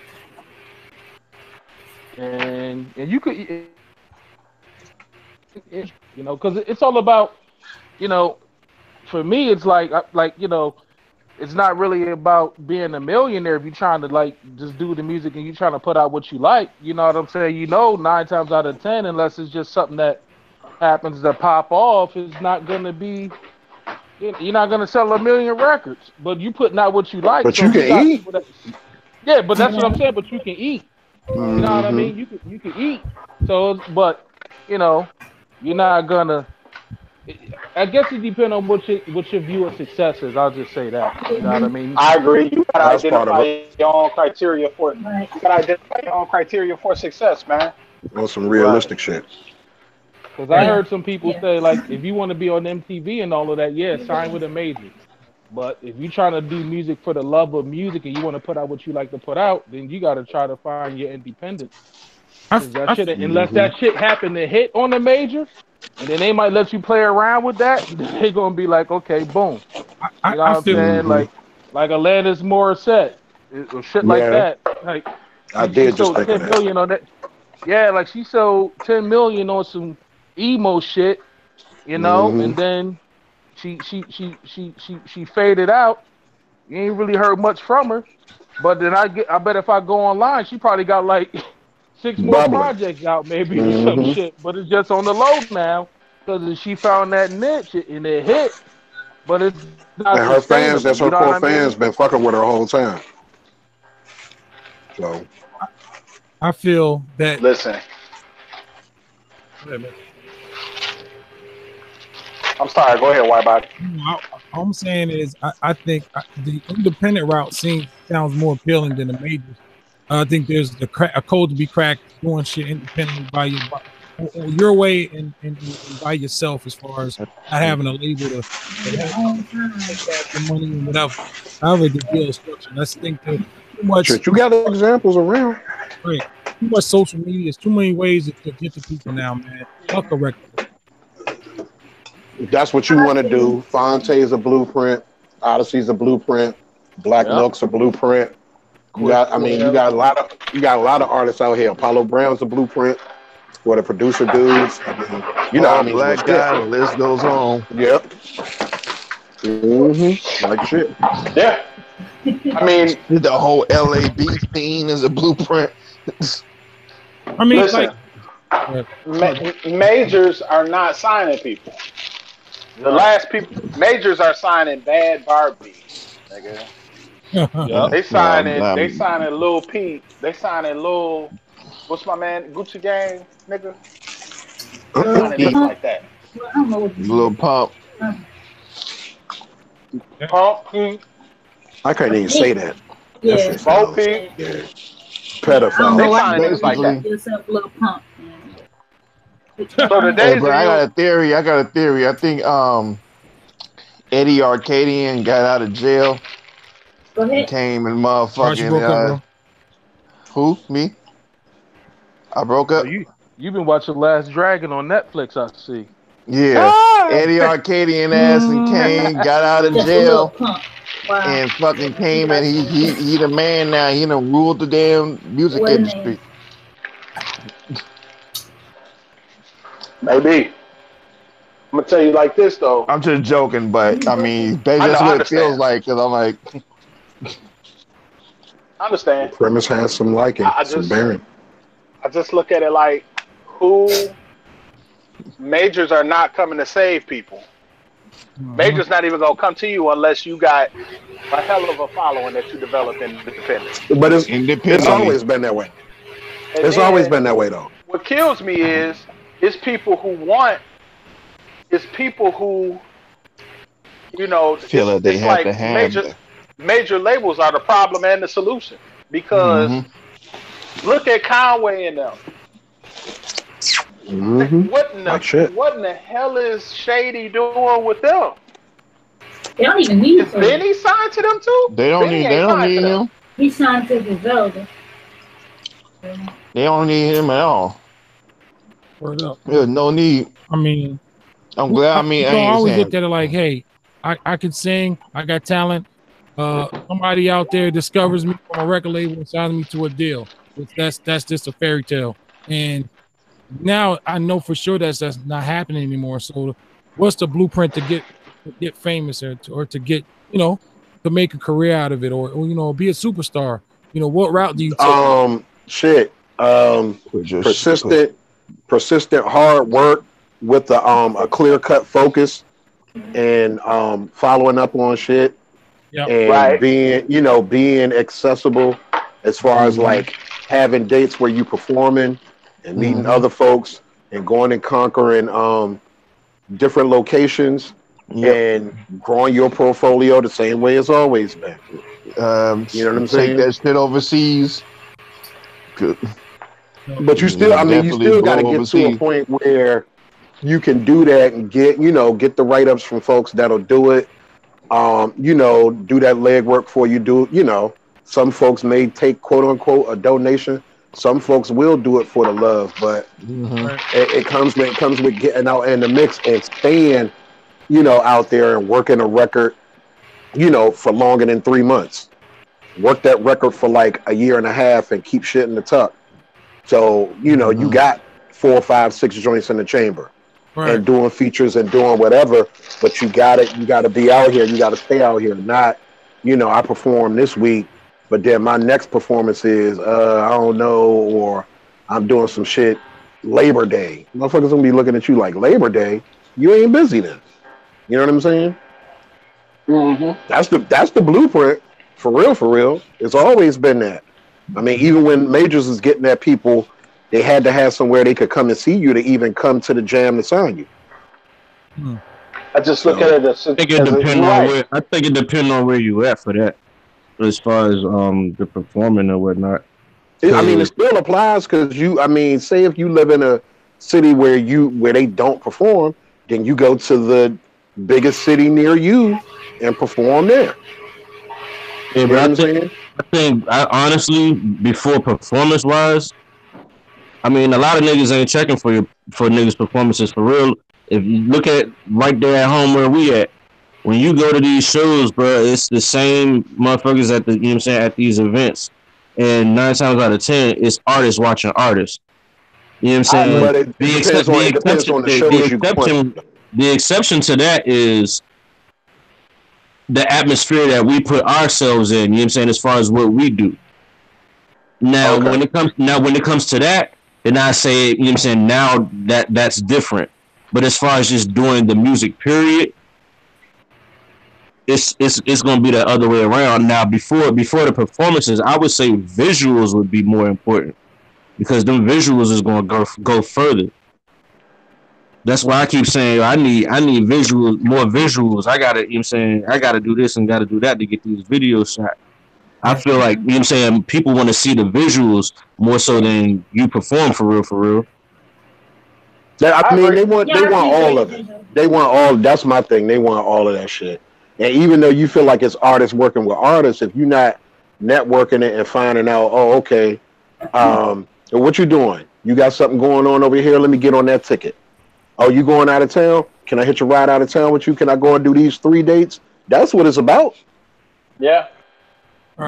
S11: And you could, you know, because it's all about, you know, for me, it's like you know, it's not really about being a millionaire if you're trying to like just do the music and you're trying to put out what you like. You know what I'm saying? You know, 9 times out of 10, unless it's just something that happens to pop off, it's not gonna be. You're not gonna sell 1 million records, but you putting out what you like.
S5: But so you can eat.
S11: Yeah, but that's what I'm saying. But you can eat. You know what I mean? You can eat. So, but you know, you're not gonna. I guess it depends on what your view of success is. I'll just say that. You know what I mean?
S1: I agree. You gotta identify your own criteria for it. You gotta identify your own criteria for success, man.
S5: Well, some realistic shit.
S11: Because I heard some people say, like, if you want to be on MTV and all of that, sign with a major. But if you're trying to do music for the love of music and you want to put out what you like to put out, then you got to try to find your independence. Unless that shit happen to hit on the major, and then they might let you play around with that, they're going to be like, okay, boom. You know what I'm saying? Like Alanis Morissette or shit like that. Like,
S5: I did just think of that.
S11: On that. Yeah, like she sold 10 million on some emo shit, you know, and then she faded out. You ain't really heard much from her. But then I bet if I go online, she probably got like 6 more projects out, maybe or some shit. But it's just on the low now because she found that niche and it hit. But it's not.
S5: And her fans, that's her core fans, been fucking with her the whole time. So
S4: I feel that.
S1: Listen. I'm sorry. Go ahead, Whitebody.
S4: All I'm saying is, I think the independent route sounds more appealing than the majors. I think there's a code to be cracked doing shit independently by your way and by yourself, as far as not having a label to have the money and whatever. However, the deal is structured. That's the thing. Too much.
S5: You got examples around.
S4: Right. Too much social media. There's too many ways to get to people now, man. Fuck a record.
S5: If that's what you want to do, Fonte is a blueprint, Odyssey's a blueprint, Black Milk's a blueprint. You got a lot of artists out here. Apollo Brown's a blueprint for the producer dudes.
S2: Black guy, the list goes on.
S5: Yep. Like shit.
S1: Yeah. I mean,
S2: the whole LAB scene is a blueprint.
S4: I mean,
S1: listen, Majors are not signing people. The last people majors are signing bad Barbie, nigga.
S11: Yep.
S1: They signing Lil Peep. They signing Lil, what's my man, Gucci Gang, nigga. They signing niggas like that.
S2: Lil Pump.
S1: Pump.
S5: I can't even say that.
S3: Yeah.
S1: Bo Peep.
S5: Pedophile.
S1: They signing niggas like that.
S3: Yourself a little pump.
S1: So the days
S2: I got a theory. I think Eddie Arcadian got out of jail.
S3: Go ahead.
S2: Came and motherfucking who? Me? I broke up.
S11: You've been watching Last Dragon on Netflix, I see.
S2: Yeah. Eddie Arcadian ass and came, got out of jail. Wow. And fucking came and he the man now. He done ruled the damn music industry.
S1: Maybe. I'm gonna tell you like this though.
S2: I'm just joking, but I mean, that's what it feels like. Cause I'm like,
S1: I understand.
S5: The premise has some liking, some bearing.
S1: I just look at it like, who majors are not coming to save people. Majors not even gonna come to you unless you got a hell of a following that you developed independent.
S5: But it's always been that way. It's always been that way though.
S1: What kills me is people who
S2: feel that they have to have
S1: major labels are the problem and the solution, because look at Conway and them. What in the hell is Shady doing with them?
S3: They don't even need him.
S1: Is Benny signed to them too?
S2: They don't need him.
S3: He signed to Griselda.
S2: They don't need him at all. There's no need.
S4: I mean,
S2: I'm glad.
S4: I always looked at it like, hey, I can sing. I got talent. Somebody out there discovers me from a record label and signs me to a deal. That's just a fairy tale. And now I know for sure that's not happening anymore. So what's the blueprint to get famous or to get, to make a career out of it, or be a superstar? What route do you take?
S5: Persistent hard work with a clear-cut focus and following up on shit. Yep. And being accessible as far as like having dates where you performing and meeting other folks and going and conquering different locations and growing your portfolio the same way it's always been. You know what I'm saying?
S2: Take that shit overseas. Good.
S5: But you still, you still got to get to a point where you can do that and get the write-ups from folks that'll do it. Do that legwork for you. Some folks may take quote unquote a donation. Some folks will do it for the love, but it comes with getting out in the mix and staying, out there and working a record, for longer than 3 months. Work that record for like a year and a half and keep shit in the tuck. So, you got 4, 5, 6 joints in the chamber and doing features and doing whatever, but you gotta be out here. You gotta stay out here. Not, I performed this week, but then my next performance is, I don't know, or I'm doing some shit Labor Day. Motherfuckers gonna be looking at you like, Labor Day? You ain't busy then. You know what I'm saying? That's the blueprint. For real. It's always been that. I mean, even when majors was getting at people, they had to have somewhere they could come and see you to even come to the jam to sign you.
S1: I just look at it as
S9: I think it depends on where you at for that, as far as the performing or whatnot.
S5: It still applies because say if you live in a city where they don't perform, then you go to the biggest city near you and perform there.
S9: Yeah, but I think honestly, before performance wise, a lot of niggas ain't checking for niggas' performances for real. If you look at right there at home where we at, when you go to these shows, bro, it's the same motherfuckers at these events, and 9 times out of 10, it's artists watching artists. You know what I'm saying?
S5: But it depends on the shows you go.
S9: The exception to that is the atmosphere that we put ourselves in, as far as what we do. Now, when it comes to that, And I say, you know what I'm saying, now that's different. But as far as just doing the music, period, it's gonna be the other way around. Now, before the performances, I would say visuals would be more important because them visuals is gonna go further. That's why I keep saying I need visuals, more visuals. I gotta, you know what I'm saying, I gotta do this and gotta do that to get these videos shot. I feel like, you know what I'm saying, people want to see the visuals more so than you perform for real.
S5: I mean, they want all of it. They want all. That's my thing. They want all of that shit. And even though you feel like it's artists working with artists, if you're not networking it and finding out, oh, okay, what you doing? You got something going on over here? Let me get on that ticket. Oh, you going out of town? Can I hit your ride out of town with you? Can I go and do these 3 dates? That's what it's about.
S1: Yeah.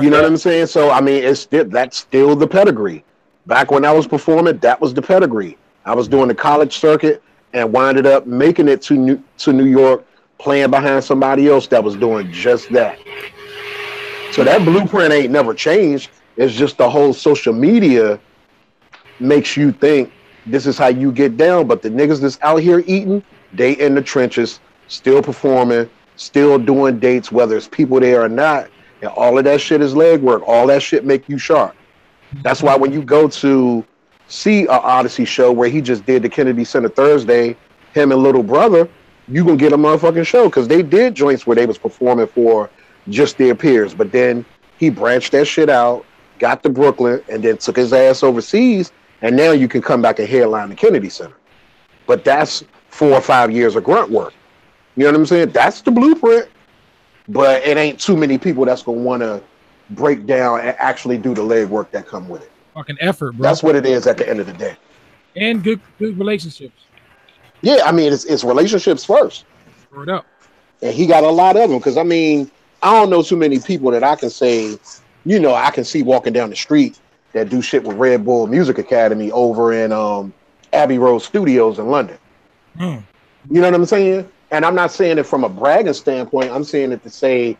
S5: You know what I'm saying? So I mean, that's still the pedigree. Back when I was performing, that was the pedigree. I was doing the college circuit and winded up making it to New York, playing behind somebody else that was doing just that. So that blueprint ain't never changed. It's just the whole social media makes you think this is how you get down. But the niggas that's out here eating, they in the trenches, still performing, still doing dates, whether it's people there or not. And all of that shit is leg work. All that shit make you sharp. That's why when you go to see a Odyssey show where he just did the Kennedy Center Thursday, him and Little Brother, you gonna get a motherfucking show because they did joints where they was performing for just their peers. But then he branched that shit out, got to Brooklyn, and then took his ass overseas. And now you can come back and headline the Kennedy Center. But that's 4 or 5 years of grunt work. You know what I'm saying? That's the blueprint. But it ain't too many people that's gonna want to break down and actually do the leg work that come with it.
S4: Fucking effort, bro.
S5: That's what it is at the end of the day.
S4: And good relationships.
S5: Yeah, I mean it's relationships first.
S4: Throw it up.
S5: And he got a lot of them because I mean I don't know too many people that I can say, you know, I can see walking down the street that do shit with Red Bull Music Academy over in Abbey Road Studios in London. You know what I'm saying? And I'm not saying it from a bragging standpoint. I'm saying it to say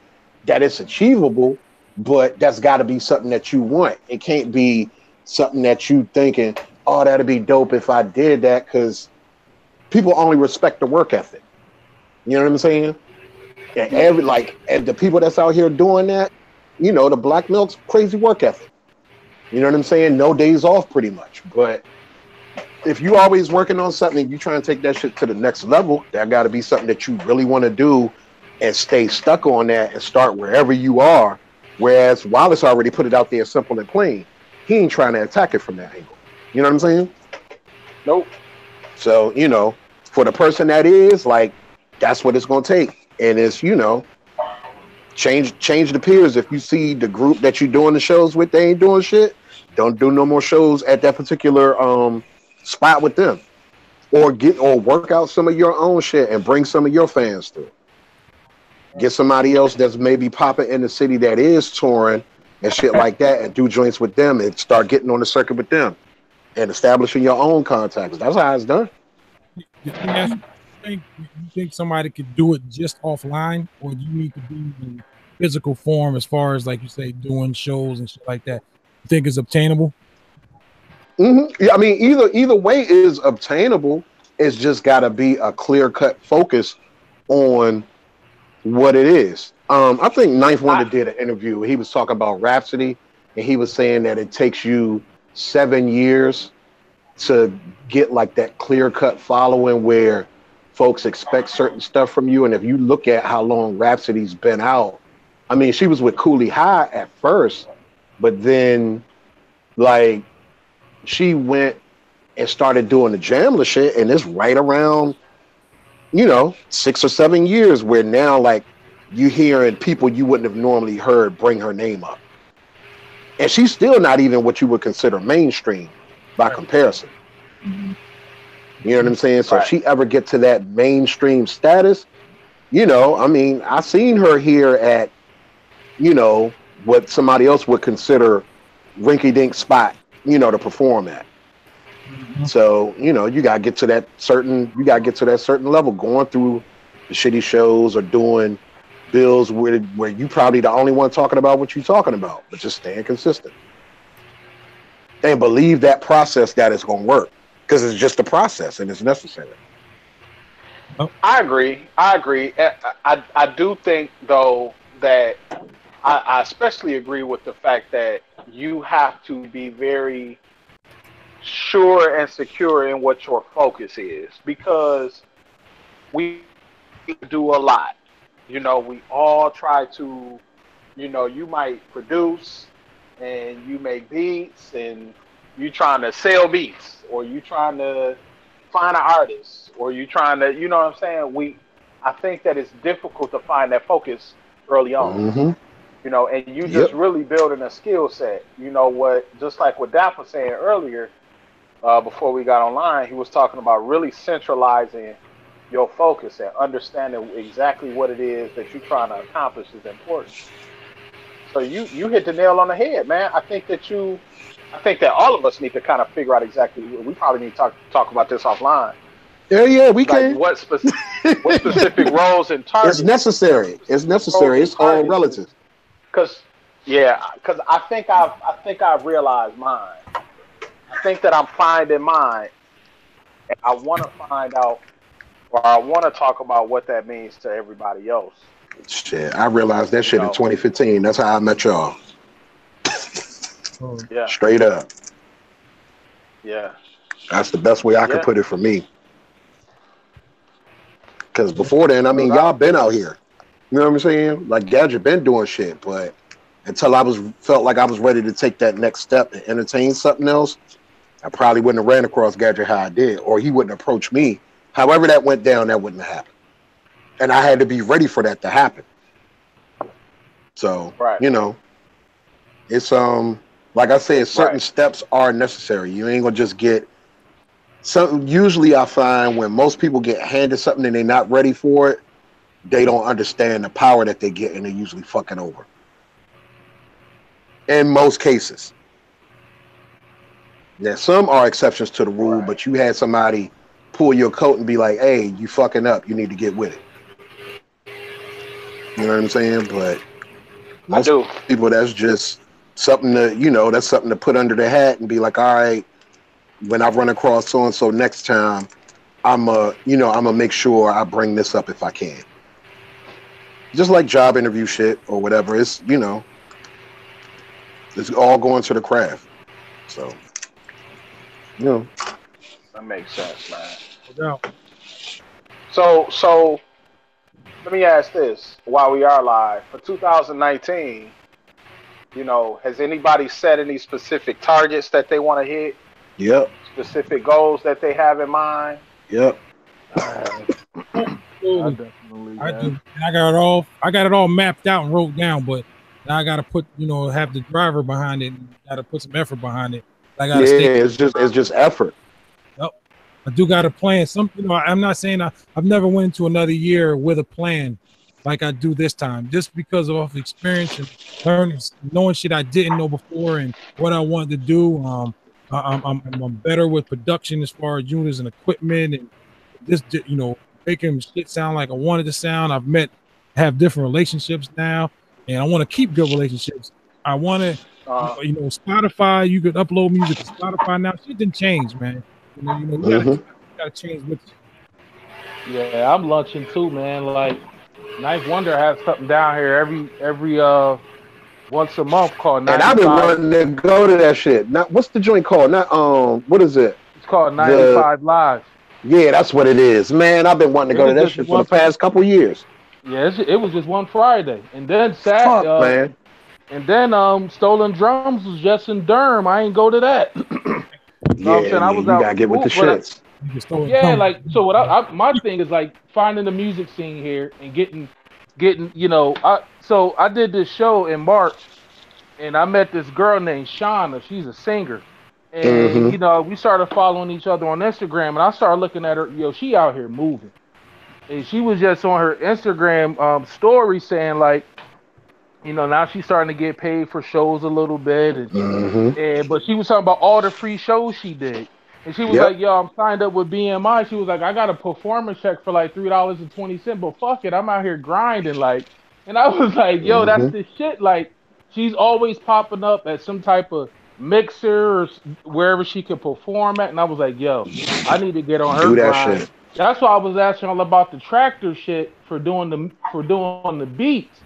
S5: that it's achievable, but that's got to be something that you want. It can't be something that you thinking, oh, that'd be dope if I did that, because people only respect the work ethic. You know what I'm saying? And and the people that's out here doing that, you know, the Black Milk's crazy work ethic. You know what I'm saying? No days off pretty much. But if you always working on something, you try and take that shit to the next level, that got to be something that you really want to do and stay stuck on that and start wherever you are. Whereas Wallace already put it out there simple and plain. He ain't trying to attack it from that angle. You know what I'm saying?
S1: Nope.
S5: So, you know, for the person that is, like, that's what it's going to take. And it's, you know, change the peers. If you see the group that you're doing the shows with, they ain't doing shit, don't do no more shows at that particular spot with them, or work out some of your own shit and bring some of your fans through. Get somebody else that's maybe popping in the city that is touring and shit like that, and do joints with them and start getting on the circuit with them and establishing your own contacts. That's how it's done.
S4: You think somebody could do it just offline, or do you need to be in physical form as far as, like you say, doing shows and shit like that? You think it's obtainable?
S5: Yeah, I mean, either way is obtainable. It's just got to be a clear-cut focus on what it is. I think Ninth Wonder did an interview. He was talking about Rhapsody, and he was saying that it takes you 7 years to get like that clear-cut following where folks expect certain stuff from you. And if you look at how long Rhapsody's been out, I mean, she was with Cooley High at first, but then like she went and started doing the Jamla shit, and it's right around, you know, 6 or 7 years where now like you hearing people you wouldn't have normally heard bring her name up. And she's still not even what you would consider mainstream by comparison. You know what I'm saying? So if she ever get to that mainstream status, you know, I mean, I seen her here at, you know, what somebody else would consider rinky-dink spot, you know, to perform at. So, you know, you gotta get to that certain level, going through the shitty shows or doing bills where you probably the only one talking about what you're talking about, but just staying consistent. and believe that process that it's going to work, because it's just a process and it's necessary.
S1: I agree. I do think though that I especially agree with the fact that you have to be very sure and secure in what your focus is, because we do a lot. You know, we all try to, you know, you might produce and you make beats and you trying to sell beats, or you trying to find an artist, or you trying to, you know what I'm saying? I think that it's difficult to find that focus early on. You know, and you just really building a skill set. You know what? Just like what Dap was saying earlier, before we got online, he was talking about really centralizing your focus and understanding exactly what it is that you're trying to accomplish is important. So you hit the nail on the head, man. I think that all of us need to kind of figure out exactly. We probably need to talk about this offline.
S5: Yeah, we can.
S1: What specific roles and targets?
S5: It's necessary. It's all relative.
S1: Because I think I've realized mine. I think that I'm finding mine, and I want to find out, or I want to talk about what that means to everybody else.
S5: Shit, I realized that shit in 2015. That's how I met y'all.
S1: Yeah.
S5: Straight up.
S1: Yeah.
S5: That's the best way I could put it for me. Because before then, I mean, y'all been out here. You know what I'm saying? Like, Gadget been doing shit, but until I felt like I was ready to take that next step and entertain something else, I probably wouldn't have ran across Gadget how I did, or he wouldn't approach me. However that went down, that wouldn't have happened. And I had to be ready for that to happen. So, you know, it's, like I said, certain steps are necessary. You ain't gonna just get something. Usually I find when most people get handed something and they're not ready for it, they don't understand the power that they get, and they're usually fucking over. In most cases. Yeah, some are exceptions to the rule, but you had somebody pull your coat and be like, hey, you fucking up. You need to get with it. You know what I'm saying? But most people, that's just something to, you know, that's something to put under the hat and be like, all right, when I run across so-and-so next time, I'm gonna make sure I bring this up if I can. Just like job interview shit or whatever. It's, you know, it's all going to the craft. So, you know.
S1: That makes sense, man.
S4: Yeah.
S1: So let me ask this while we are live. For 2019, you know, has anybody set any specific targets that they want to hit?
S5: Yep.
S1: Specific goals that they have in mind?
S5: Yep.
S4: I do. And I got it all mapped out and wrote down, but now I gotta put, you know, have the driver behind it and gotta put some effort behind it. I gotta
S5: it's just effort.
S4: Yep. I do got a plan. You know, I'm not saying I've never went into another year with a plan like I do this time, just because of experience and learning, knowing shit I didn't know before and what I wanted to do. I'm better with production as far as units and equipment, and this, you know, making shit sound like I wanted to sound. Have different relationships now, and I want to keep good relationships. I want to, you know, Spotify. You could upload music to Spotify now. Shit didn't change, man. You know, you gotta change with you.
S11: Yeah, I'm lunching too, man. Like, Ninth Wonder has something down here every once a month called 95.
S5: And I've been wanting to go to that shit. Not, what's the joint called? Not what is it?
S11: It's called 95 Live.
S5: Yeah, that's what it is. Man, I've been wanting to go to that shit for the past couple years.
S11: Yeah, it was just one Friday. And then Saturday, and then Stolen Drums was just in Durham. I ain't go to that.
S5: Yeah, man, I was you gotta get with the shits.
S11: Yeah, like, so what my thing is like finding the music scene here and getting, you know, so I did this show in March and I met this girl named Shauna. She's a singer. And, you know, we started following each other on Instagram and I started looking at her, yo, she out here moving. And she was just on her Instagram story saying like, you know, now she's starting to get paid for shows a little bit. And but she was talking about all the free shows she did. And she was like, yo, I'm signed up with BMI. She was like, I got a performance check for like $3.20, but fuck it, I'm out here grinding. Like, and I was like, yo, that's the shit. Like, she's always popping up at some type of mixer or wherever she could perform at, and I was like, yo, I need to get on her
S5: Do that
S11: grind.
S5: shit.
S11: That's why I was asking all about the tractor shit for doing the beats.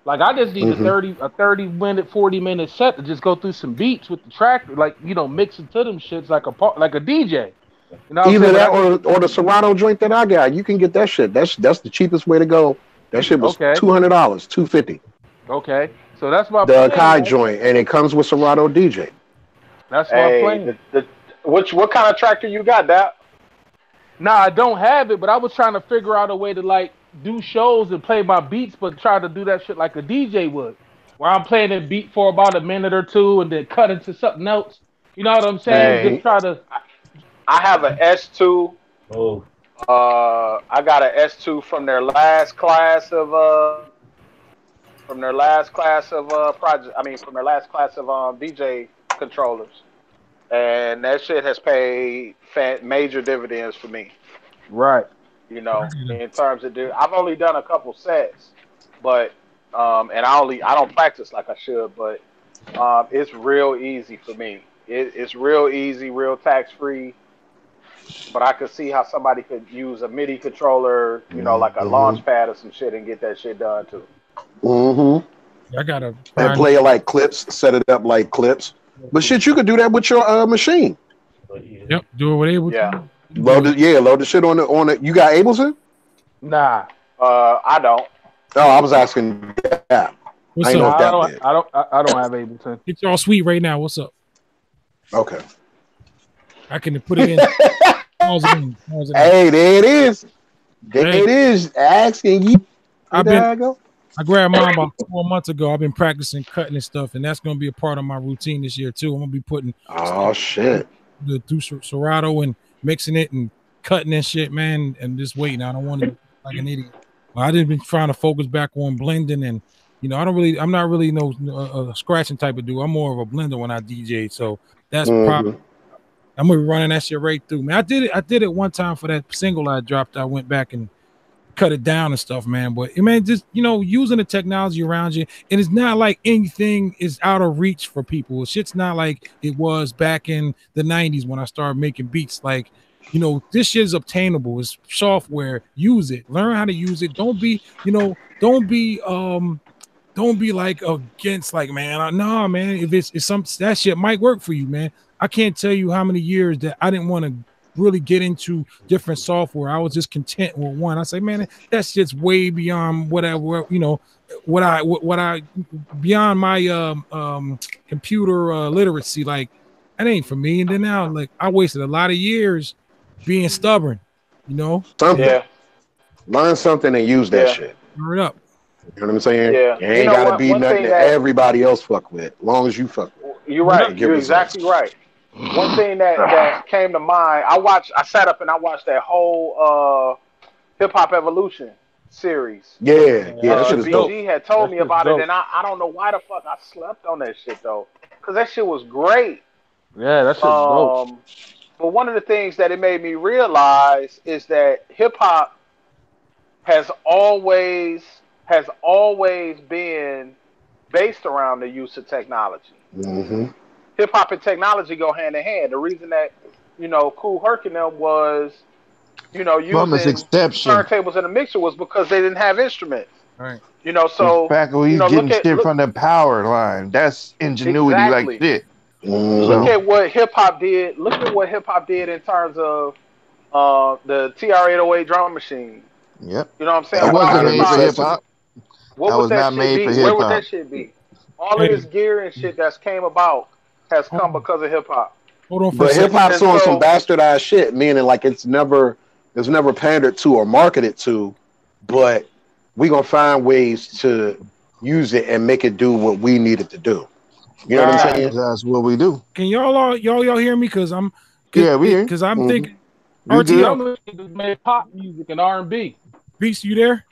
S11: Like I just need a 30-minute, 40-minute set to just go through some beats with the tractor, like mix it to them shits like a DJ. You know,
S5: either that or the Serato joint that I got. You can get that shit. That's the cheapest way to go. That shit was $200, $250.
S11: Okay, so that's my
S5: the Kai joint, and it comes with Serato DJ.
S11: That's what I'm playing.
S1: What kind of tractor you got, Dap?
S11: Nah, I don't have it, but I was trying to figure out a way to like do shows and play my beats, but try to do that shit like a DJ would, where I'm playing a beat for about a minute or two and then cut into something else. You know what I'm saying? Just try to.
S1: I have an S2.
S9: Oh.
S1: I got an S2 from their last class of from their last class of DJ controllers, and that shit has paid major dividends for me.
S11: Right.
S1: You know, in terms of I've only done a couple sets, but and I don't practice like I should, but it's real easy for me. It's real easy, real tax free. But I could see how somebody could use a MIDI controller, like a launch pad or some shit, and get that shit done too.
S4: I gotta
S5: and play it like clips, set it up like clips. But shit, you could do that with your machine.
S4: Yep, do it with Ableton.
S1: Yeah.
S5: Load the shit on the. You got Ableton?
S11: Nah.
S1: I don't.
S5: Oh, I was asking. Yeah.
S4: What's up?
S11: I don't have Ableton.
S4: It's all sweet right now. What's up?
S5: Okay.
S4: I can put it in.
S5: Hey, there it is. There it is. Asking you.
S4: I grabbed mine about 4 months ago. I've been practicing cutting and stuff, and that's going to be a part of my routine this year too. I'm going to be putting
S5: shit
S4: through Serato and mixing it and cutting and shit, man, and just waiting. I don't want to like an idiot. I just been trying to focus back on blending, and I'm not really no scratching type of dude. I'm more of a blender when I DJ, so that's probably. I'm gonna be running that shit right through, man. I did it one time for that single I dropped. I went back and cut it down and stuff, man. But man, just using the technology around you, and it's not like anything is out of reach for people. Shit's not like it was back in the 90s when I started making beats. Like, this shit is obtainable. It's software. Use it. Learn how to use it. Don't be like against, like, man. No, man. If it's some that shit might work for you, man. I can't tell you how many years that I didn't want to really get into different software. I was just content with one. I say, man, that shit's way beyond whatever, what I beyond my computer literacy. Like, that ain't for me. And then now, like, I wasted a lot of years being stubborn,
S5: Yeah. Learn something and use that shit.
S4: Turn it up.
S5: You know what I'm saying?
S1: Yeah.
S5: You ain't gotta be nothing that everybody else fuck with, as long as you fuck with.
S1: You're right. You're exactly right. One thing that came to mind, I sat up and I watched that whole Hip Hop Evolution series.
S5: Yeah, that shit is dope.
S1: BG had told me about it, and I don't know why the fuck I slept on that shit though, because that shit was great.
S11: Yeah, that shit's dope.
S1: But one of the things that it made me realize is that hip hop has always been based around the use of technology. Hip hop and technology go hand in hand. The reason that Kool Herc and them was using turntables in a mixer was because they didn't have instruments.
S4: Right.
S1: So
S2: back when he's getting shit from the power line. That's ingenuity, like shit.
S1: Look at what hip hop did. Look at what hip hop did in terms of the TR-808 drum machine.
S2: Yep.
S1: You know what I'm saying?
S2: That wasn't made for hip hop.
S1: What would that shit be? Where would that shit be? All of this gear and shit that's came about has come because of hip hop.
S4: Hold on,
S5: but hip hop's on some bastardized shit, meaning like it's never pandered to or marketed to, but we gonna find ways to use it and make it do what we need it to do. You know what I'm saying?
S2: That's what we do.
S4: Can y'all hear me? Because I'm
S2: we hear.
S4: Because I'm thinking
S11: RTO made pop music and R&B.
S4: Beast, you there?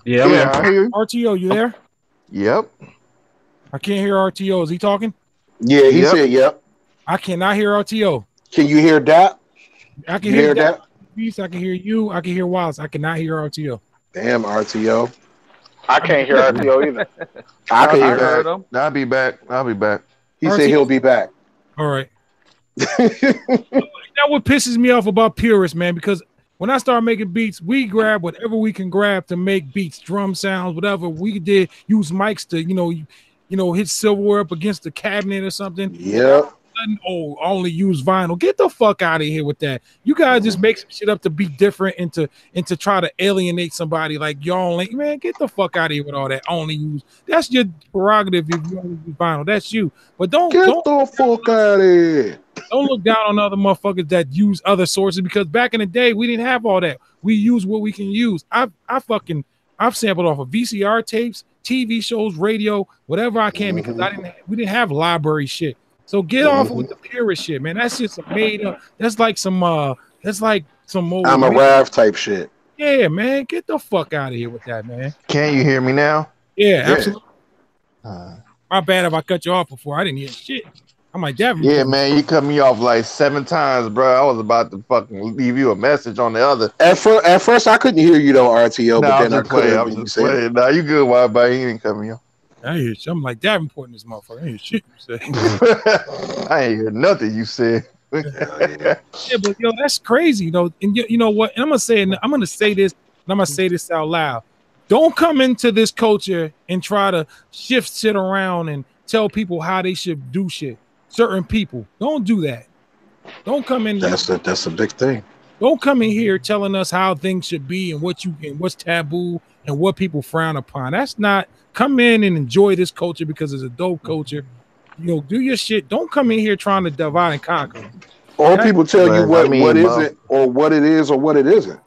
S2: Yeah, I hear you.
S4: RTO, you there?
S2: Yep.
S4: I can't hear RTO. Is he talking?
S5: Yeah, he said yep.
S4: I cannot hear RTO.
S5: Can you hear that?
S4: I can hear that. Beast, I can hear you. I can hear Wallace. I cannot hear RTO.
S5: Damn, RTO.
S1: I can't hear RTO either.
S5: I can hear him.
S2: I'll be back.
S5: He said he'll be back.
S4: All right. That what pisses me off about purists, man, because when I start making beats, we grab whatever we can grab to make beats, drum sounds, whatever we did. Use mics to, hit silverware up against the cabinet or something.
S5: Yep.
S4: Oh, only use vinyl. Get the fuck out of here with that. You guys just make some shit up to be different and to try to alienate somebody. Like y'all, like, man, get the fuck out of here with all that. Only use. That's your prerogative if you only use vinyl. That's you. But don't
S5: the fuck out of here.
S4: Don't look down on other motherfuckers that use other sources, because back in the day we didn't have all that. We use what we can use. I've sampled off of VCR tapes, TV shows, radio, whatever I can, because we didn't have library shit. So get off with the purist shit, man. That's just made up. That's like some old
S5: I'm a Rav type shit.
S4: Yeah, man. Get the fuck out of here with that, man.
S2: Can you hear me now?
S4: Yeah. Absolutely. My bad if I cut you off before. I didn't hear shit. I'm like,
S2: yeah, man, you cut me off like 7 times, bro. I was about to fucking leave you a message on the other.
S5: At first, I couldn't hear you though, RTO. But then I could.
S2: I'm just playing. Nah, you good, why? But he didn't cut me off.
S4: I hear shit. I'm like Davenport in this motherfucker. I hear shit you say.
S2: I ain't hear nothing you said.
S4: Yeah, but that's crazy, And you know what? And I'm gonna say this, and I'm gonna say this out loud. Don't come into this culture and try to shift shit around and tell people how they should do shit. Certain people, don't do that. Don't come in.
S5: That's a big thing.
S4: Don't come in here telling us how things should be and what's taboo and what people frown upon. That's not. Come in and enjoy this culture because it's a dope culture. Do your shit. Don't come in here trying to divide and conquer.
S5: Or people tell you what isn't, or what it is, or what it isn't.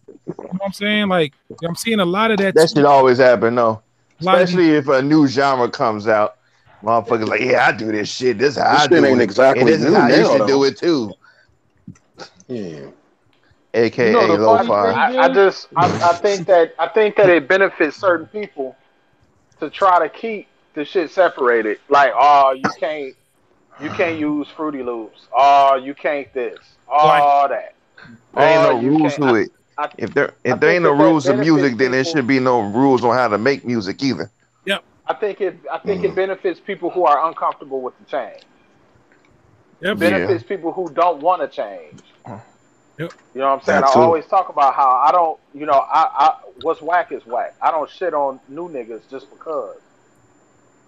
S4: You know what I'm saying? Like, I'm seeing a lot of that.
S2: That should always happen, though. Especially if a new genre comes out. Motherfuckers like, yeah, I do this shit. This is how I do it.
S5: Exactly.
S2: And this is how you should do it too.
S5: Yeah.
S2: AKA lo-fi.
S1: I think that it benefits certain people to try to keep the shit separated. Like, oh, you can't use Fruity Loops. Oh, you can't this. Oh, that.
S2: There ain't no rules to it. If there ain't no rules to music, then there should be no rules on how to make music either.
S4: Yep.
S1: I think it benefits people who are uncomfortable with the change.
S4: Yep.
S1: It benefits people who don't want to change.
S4: Yep.
S1: You know what I'm saying? I always talk about how I don't, what's whack is whack. I don't shit on new niggas just because.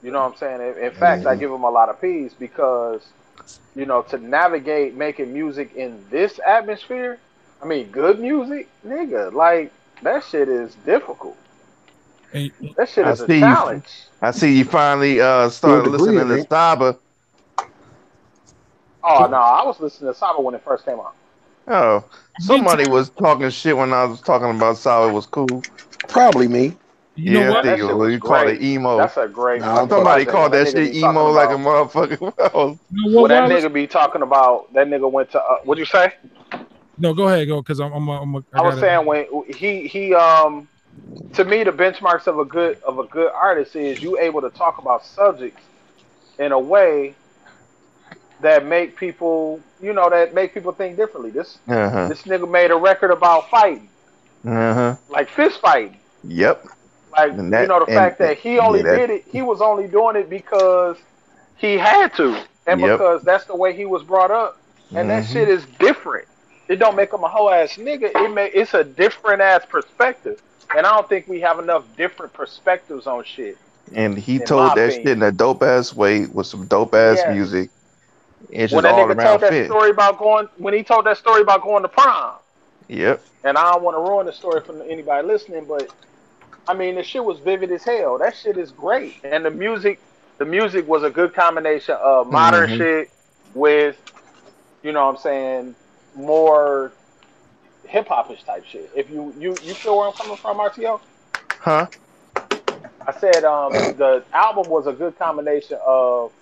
S1: You know what I'm saying? In fact, I give them a lot of peace because, to navigate making music in this atmosphere, I mean, good music, nigga, like, that shit is difficult. That shit is a challenge.
S2: I see you finally started listening to Saba.
S1: Oh, no, I was listening to Saba when it first came out.
S2: Oh, somebody was talking shit when I was talking about Saba was cool.
S5: Probably me.
S4: You know what?
S2: You call it emo.
S1: That's a great.
S2: Somebody called that shit emo like a motherfucker.
S1: What that nigga be talking about? That nigga went to. What'd you say?
S4: No, go ahead, because I
S1: was saying when he to me the benchmarks of a good artist is you able to talk about subjects in a way that make people think differently. This nigga made a record about fighting, like fist fighting.
S2: Yep.
S1: Like the fact that he only did it, he was only doing it because he had to, and because that's the way he was brought up, and that shit is different. It don't make him a whole ass nigga. It's a different ass perspective, and I don't think we have enough different perspectives on shit.
S2: And he told that shit in a dope ass way with some dope ass music. It's
S1: when
S2: just
S1: that
S2: all
S1: nigga
S2: around
S1: told that
S2: fit.
S1: story about going to prom.
S2: Yep.
S1: And I don't want to ruin the story for anybody listening, but I mean the shit was vivid as hell. That shit is great, and the music was a good combination of modern shit with, what I'm saying, more hip hopish type shit. If you feel where I'm coming from, RTO?
S2: Huh?
S1: I said the album was a good combination of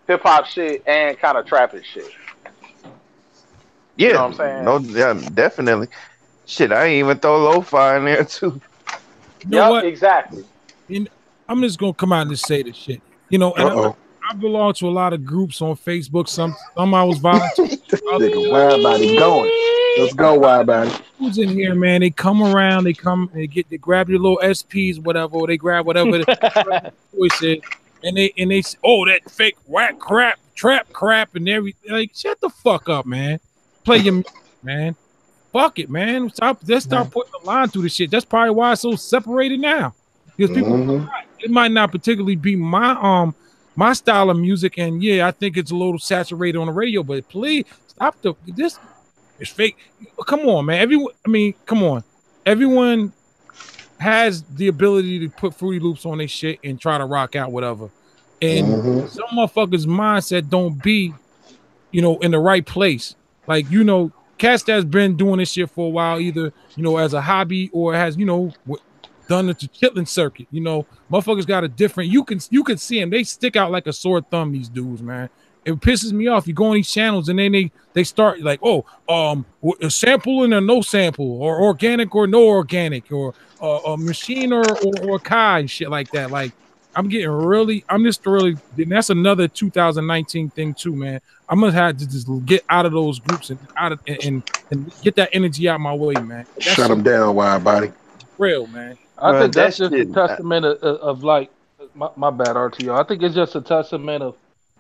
S1: hip hop shit and kind of trappish shit.
S2: Yeah,
S1: you know what I'm saying?
S2: No, definitely. Shit, I ain't even throw lo-fi in there too.
S4: You know what?
S1: Exactly.
S4: I'm just gonna come out and just say this shit. And I belong to a lot of groups on Facebook. Some I was volunteering.
S5: Widebody going. Let's go, Widebody.
S4: Who's in here, man? They come around. They grab your little SPs, whatever. Or they grab whatever the voice is, and they say, oh, that fake whack crap trap crap and everything. Like, shut the fuck up, man. Play your music, man. Fuck it, man. Let's start putting the line through the shit. That's probably why it's so separated now. Because people, it might not particularly be my style of music, and yeah, I think it's a little saturated on the radio. But please stop this. It's fake. Come on, man. Come on. Everyone has the ability to put Fruity Loops on their shit and try to rock out whatever. And some motherfuckers' mindset don't be, in the right place. Like, cats that's been doing this shit for a while, either, as a hobby or has, done the chitlin circuit. Motherfuckers got a different, you can see them. They stick out like a sore thumb, these dudes, man. It pisses me off. You go on these channels and then they start like, a sample and a no sample, or organic or no organic, or a machine or Kai and shit like that. Like, and that's another 2019 thing too, man. I'm gonna have to just get out of those groups and get that energy out my way, man.
S5: Shut them down, wide body.
S4: Real, man.
S11: I think that's just a testament of like, my bad, RTO. I think it's just a testament of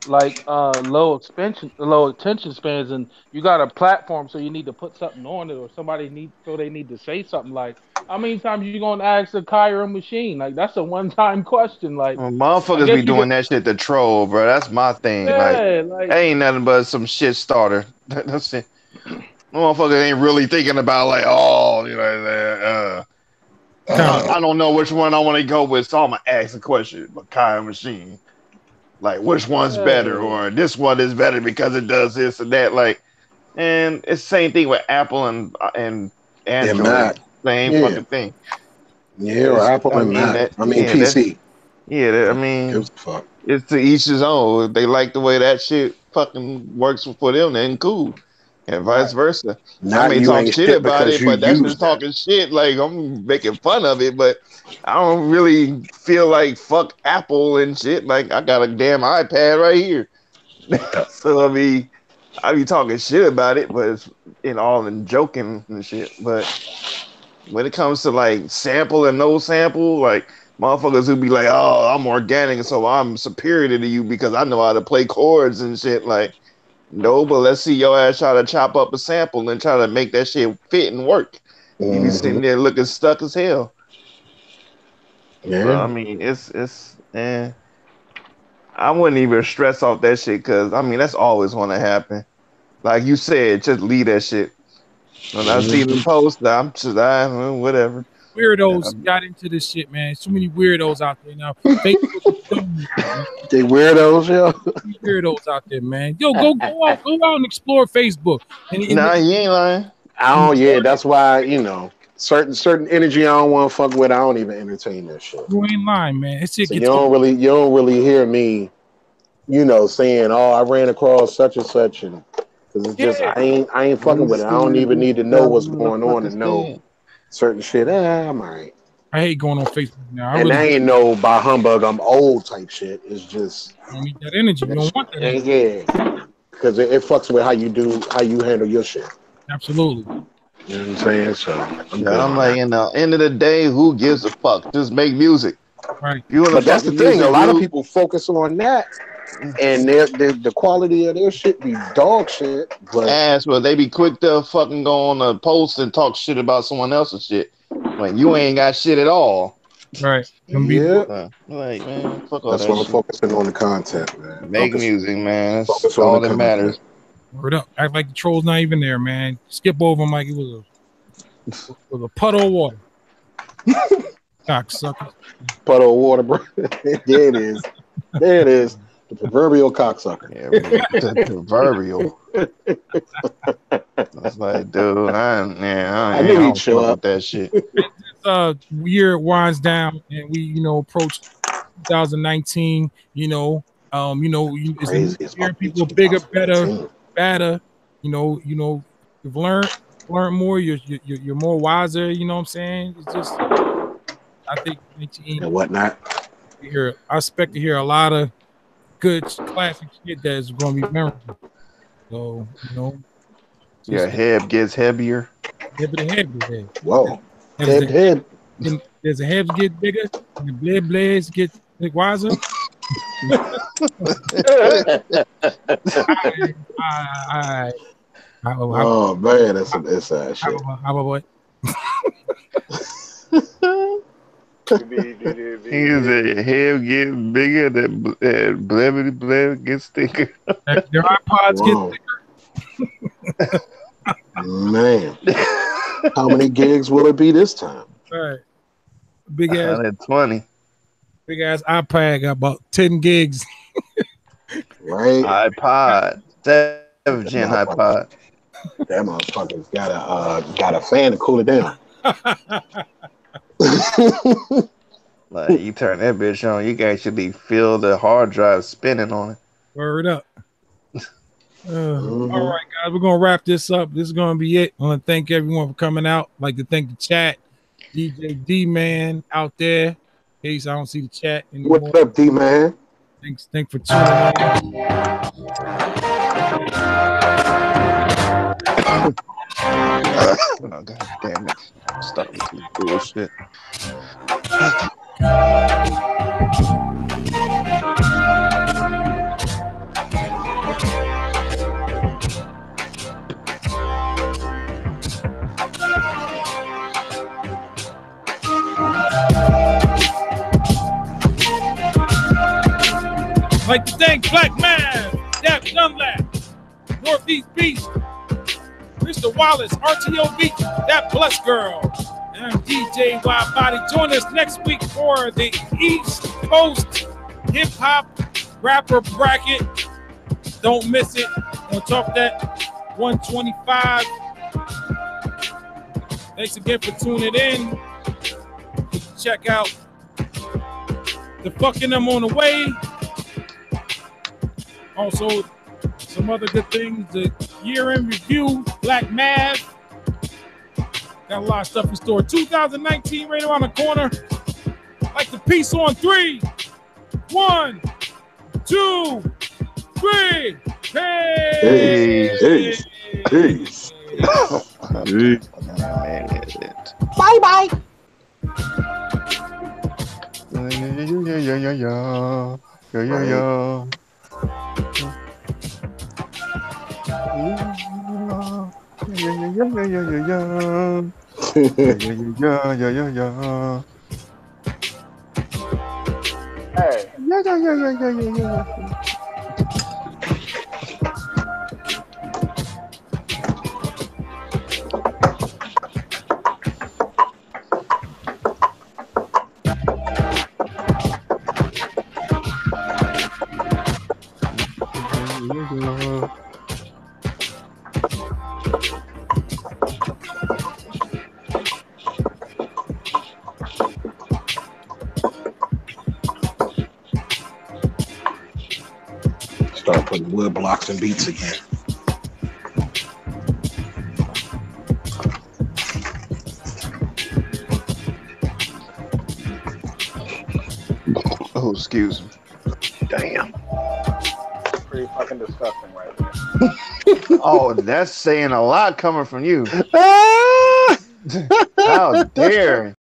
S11: like low attention spans, and you got a platform, so you need to put something on it, or they need to say something. Like, how many times you gonna ask a Kyra machine? Like, that's a one-time question. Like,
S2: motherfuckers be doing that shit to troll, bro. That's my thing.
S11: Yeah,
S2: like ain't nothing but some shit starter. That's it. Motherfuckers ain't really thinking about like, I don't know which one I want to go with, so I'm gonna ask a question. But Kyra machine, like, which one's better, or this one is better because it does this and that. Like, and it's the same thing with Apple and Android. Same fucking thing.
S5: Yeah, or Apple and Mac. PC.
S2: It's to each his own. If they like the way that shit fucking works for them, then cool. And vice versa. I may talk shit about it, but that's just talking shit. Like, I'm making fun of it, but I don't really feel like fuck Apple and shit. Like, I got a damn iPad right here. So I be talking shit about it, but it's in joking and shit. But when it comes to like sample and no sample, like motherfuckers who be like, oh, I'm organic, so I'm superior to you because I know how to play chords and shit. Like, no, but let's see your ass try to chop up a sample and try to make that shit fit and work. You be sitting there looking stuck as hell. Yeah, but, I wouldn't even stress off that shit because that's always going to happen. Like you said, just leave that shit. When I see the post, I'm just whatever.
S4: Weirdos got into this shit, man. So many weirdos out there now.
S5: They weirdos, yo.
S4: Weirdos out there, man. Yo, go out and explore Facebook.
S2: Nah, you ain't lying.
S5: That's why, certain energy I don't want to fuck with. I don't even entertain that shit.
S4: You ain't lying, man.
S5: You don't really hear me, saying, "Oh, I ran across such and such," and because it's just I ain't fucking with it. I don't even need to know what's going on to know certain shit. I'm alright.
S4: I hate going on Facebook now.
S5: I ain't no by humbug, I'm old type shit. It's just
S4: you don't need that energy. You don't want that energy.
S5: Yeah, because it fucks with how you handle your shit.
S4: Absolutely.
S5: You know what I'm saying? So
S2: I'm like, in the end of the day, who gives a fuck? Just make music.
S4: Right.
S5: But that's the thing. A lot of people focus on that, and the quality of their shit be dog shit.
S2: But they be quick to fucking go on a post and talk shit about someone else's shit. Like, you ain't got shit at all.
S4: Right.
S5: Yeah.
S2: Like, man, fuck all
S5: that's
S2: that
S5: why I'm
S2: shit.
S5: focusing on the content, man.
S2: Make music, man. That's all that matters.
S4: Word up. Act like the troll's not even there, man. Skip over him like it was a puddle of water. Cocksucker.
S5: Puddle of water, bro. There it is. There it is. The proverbial cocksucker.
S2: Yeah, the proverbial. That's like, dude, I
S5: knew he'd show up
S2: with that shit.
S4: This year winds down, and we, approach 2019. It's year people bigger, better. You've learned more. You're more wiser. You know what I'm saying? It's just, I think,
S5: and whatnot.
S4: I expect to hear a lot of good classic shit that's going to be memorable. So,
S2: your head gets heavier.
S4: Head gets heavy.
S5: Whoa. Head.
S4: There's a heads get bigger, and the blades get wiser.
S5: Oh man, it's sad shit.
S4: How boy?
S2: He is a head getting bigger than blebby gets thicker.
S4: Their iPods get thicker.
S5: Man, how many gigs will it be this time?
S4: All right, big ass
S2: 20.
S4: Big ass iPad got about 10 gigs.
S5: Right.
S2: iPod, 7th gen iPod.
S5: That motherfucker's got a fan to cool it down.
S2: Like you turn that bitch on, you can actually feel the hard drive spinning on it.
S4: Word up. All right, guys, we're gonna wrap this up. This is gonna be it. I want to thank everyone for coming out. I'd like to thank the chat, DJ D Man out there. In case I don't see the chat anymore.
S5: What's up, D Man?
S4: Thanks for tuning in.
S2: Oh, God damn it. Stop with this bullshit.
S4: Like to thank Black Man, Dap Dunlap, Northeast Beast, Mr. Wallace, RTO Beat, That Bless Girl, and I'm DJ WIDEBODY. Join us next week for the East Coast Hip Hop Rapper Bracket. Don't miss it. We'll talk that 125. Thanks again for tuning in. Check out the Fucking Them on the Way. Also, some other good things. The year-end review, Black Math. Got a lot of stuff in store. 2019 right around the corner. Like the peace on 3. 1, 2, 3. Peace.
S5: Peace.
S2: Bye-bye. Yeah.
S1: Hey.
S2: Yeah.
S5: Start putting wood blocks and beats again.
S2: Oh, excuse me.
S5: Damn.
S1: Pretty fucking disgusting right there.
S2: Oh, that's saying a lot coming from you. How dare.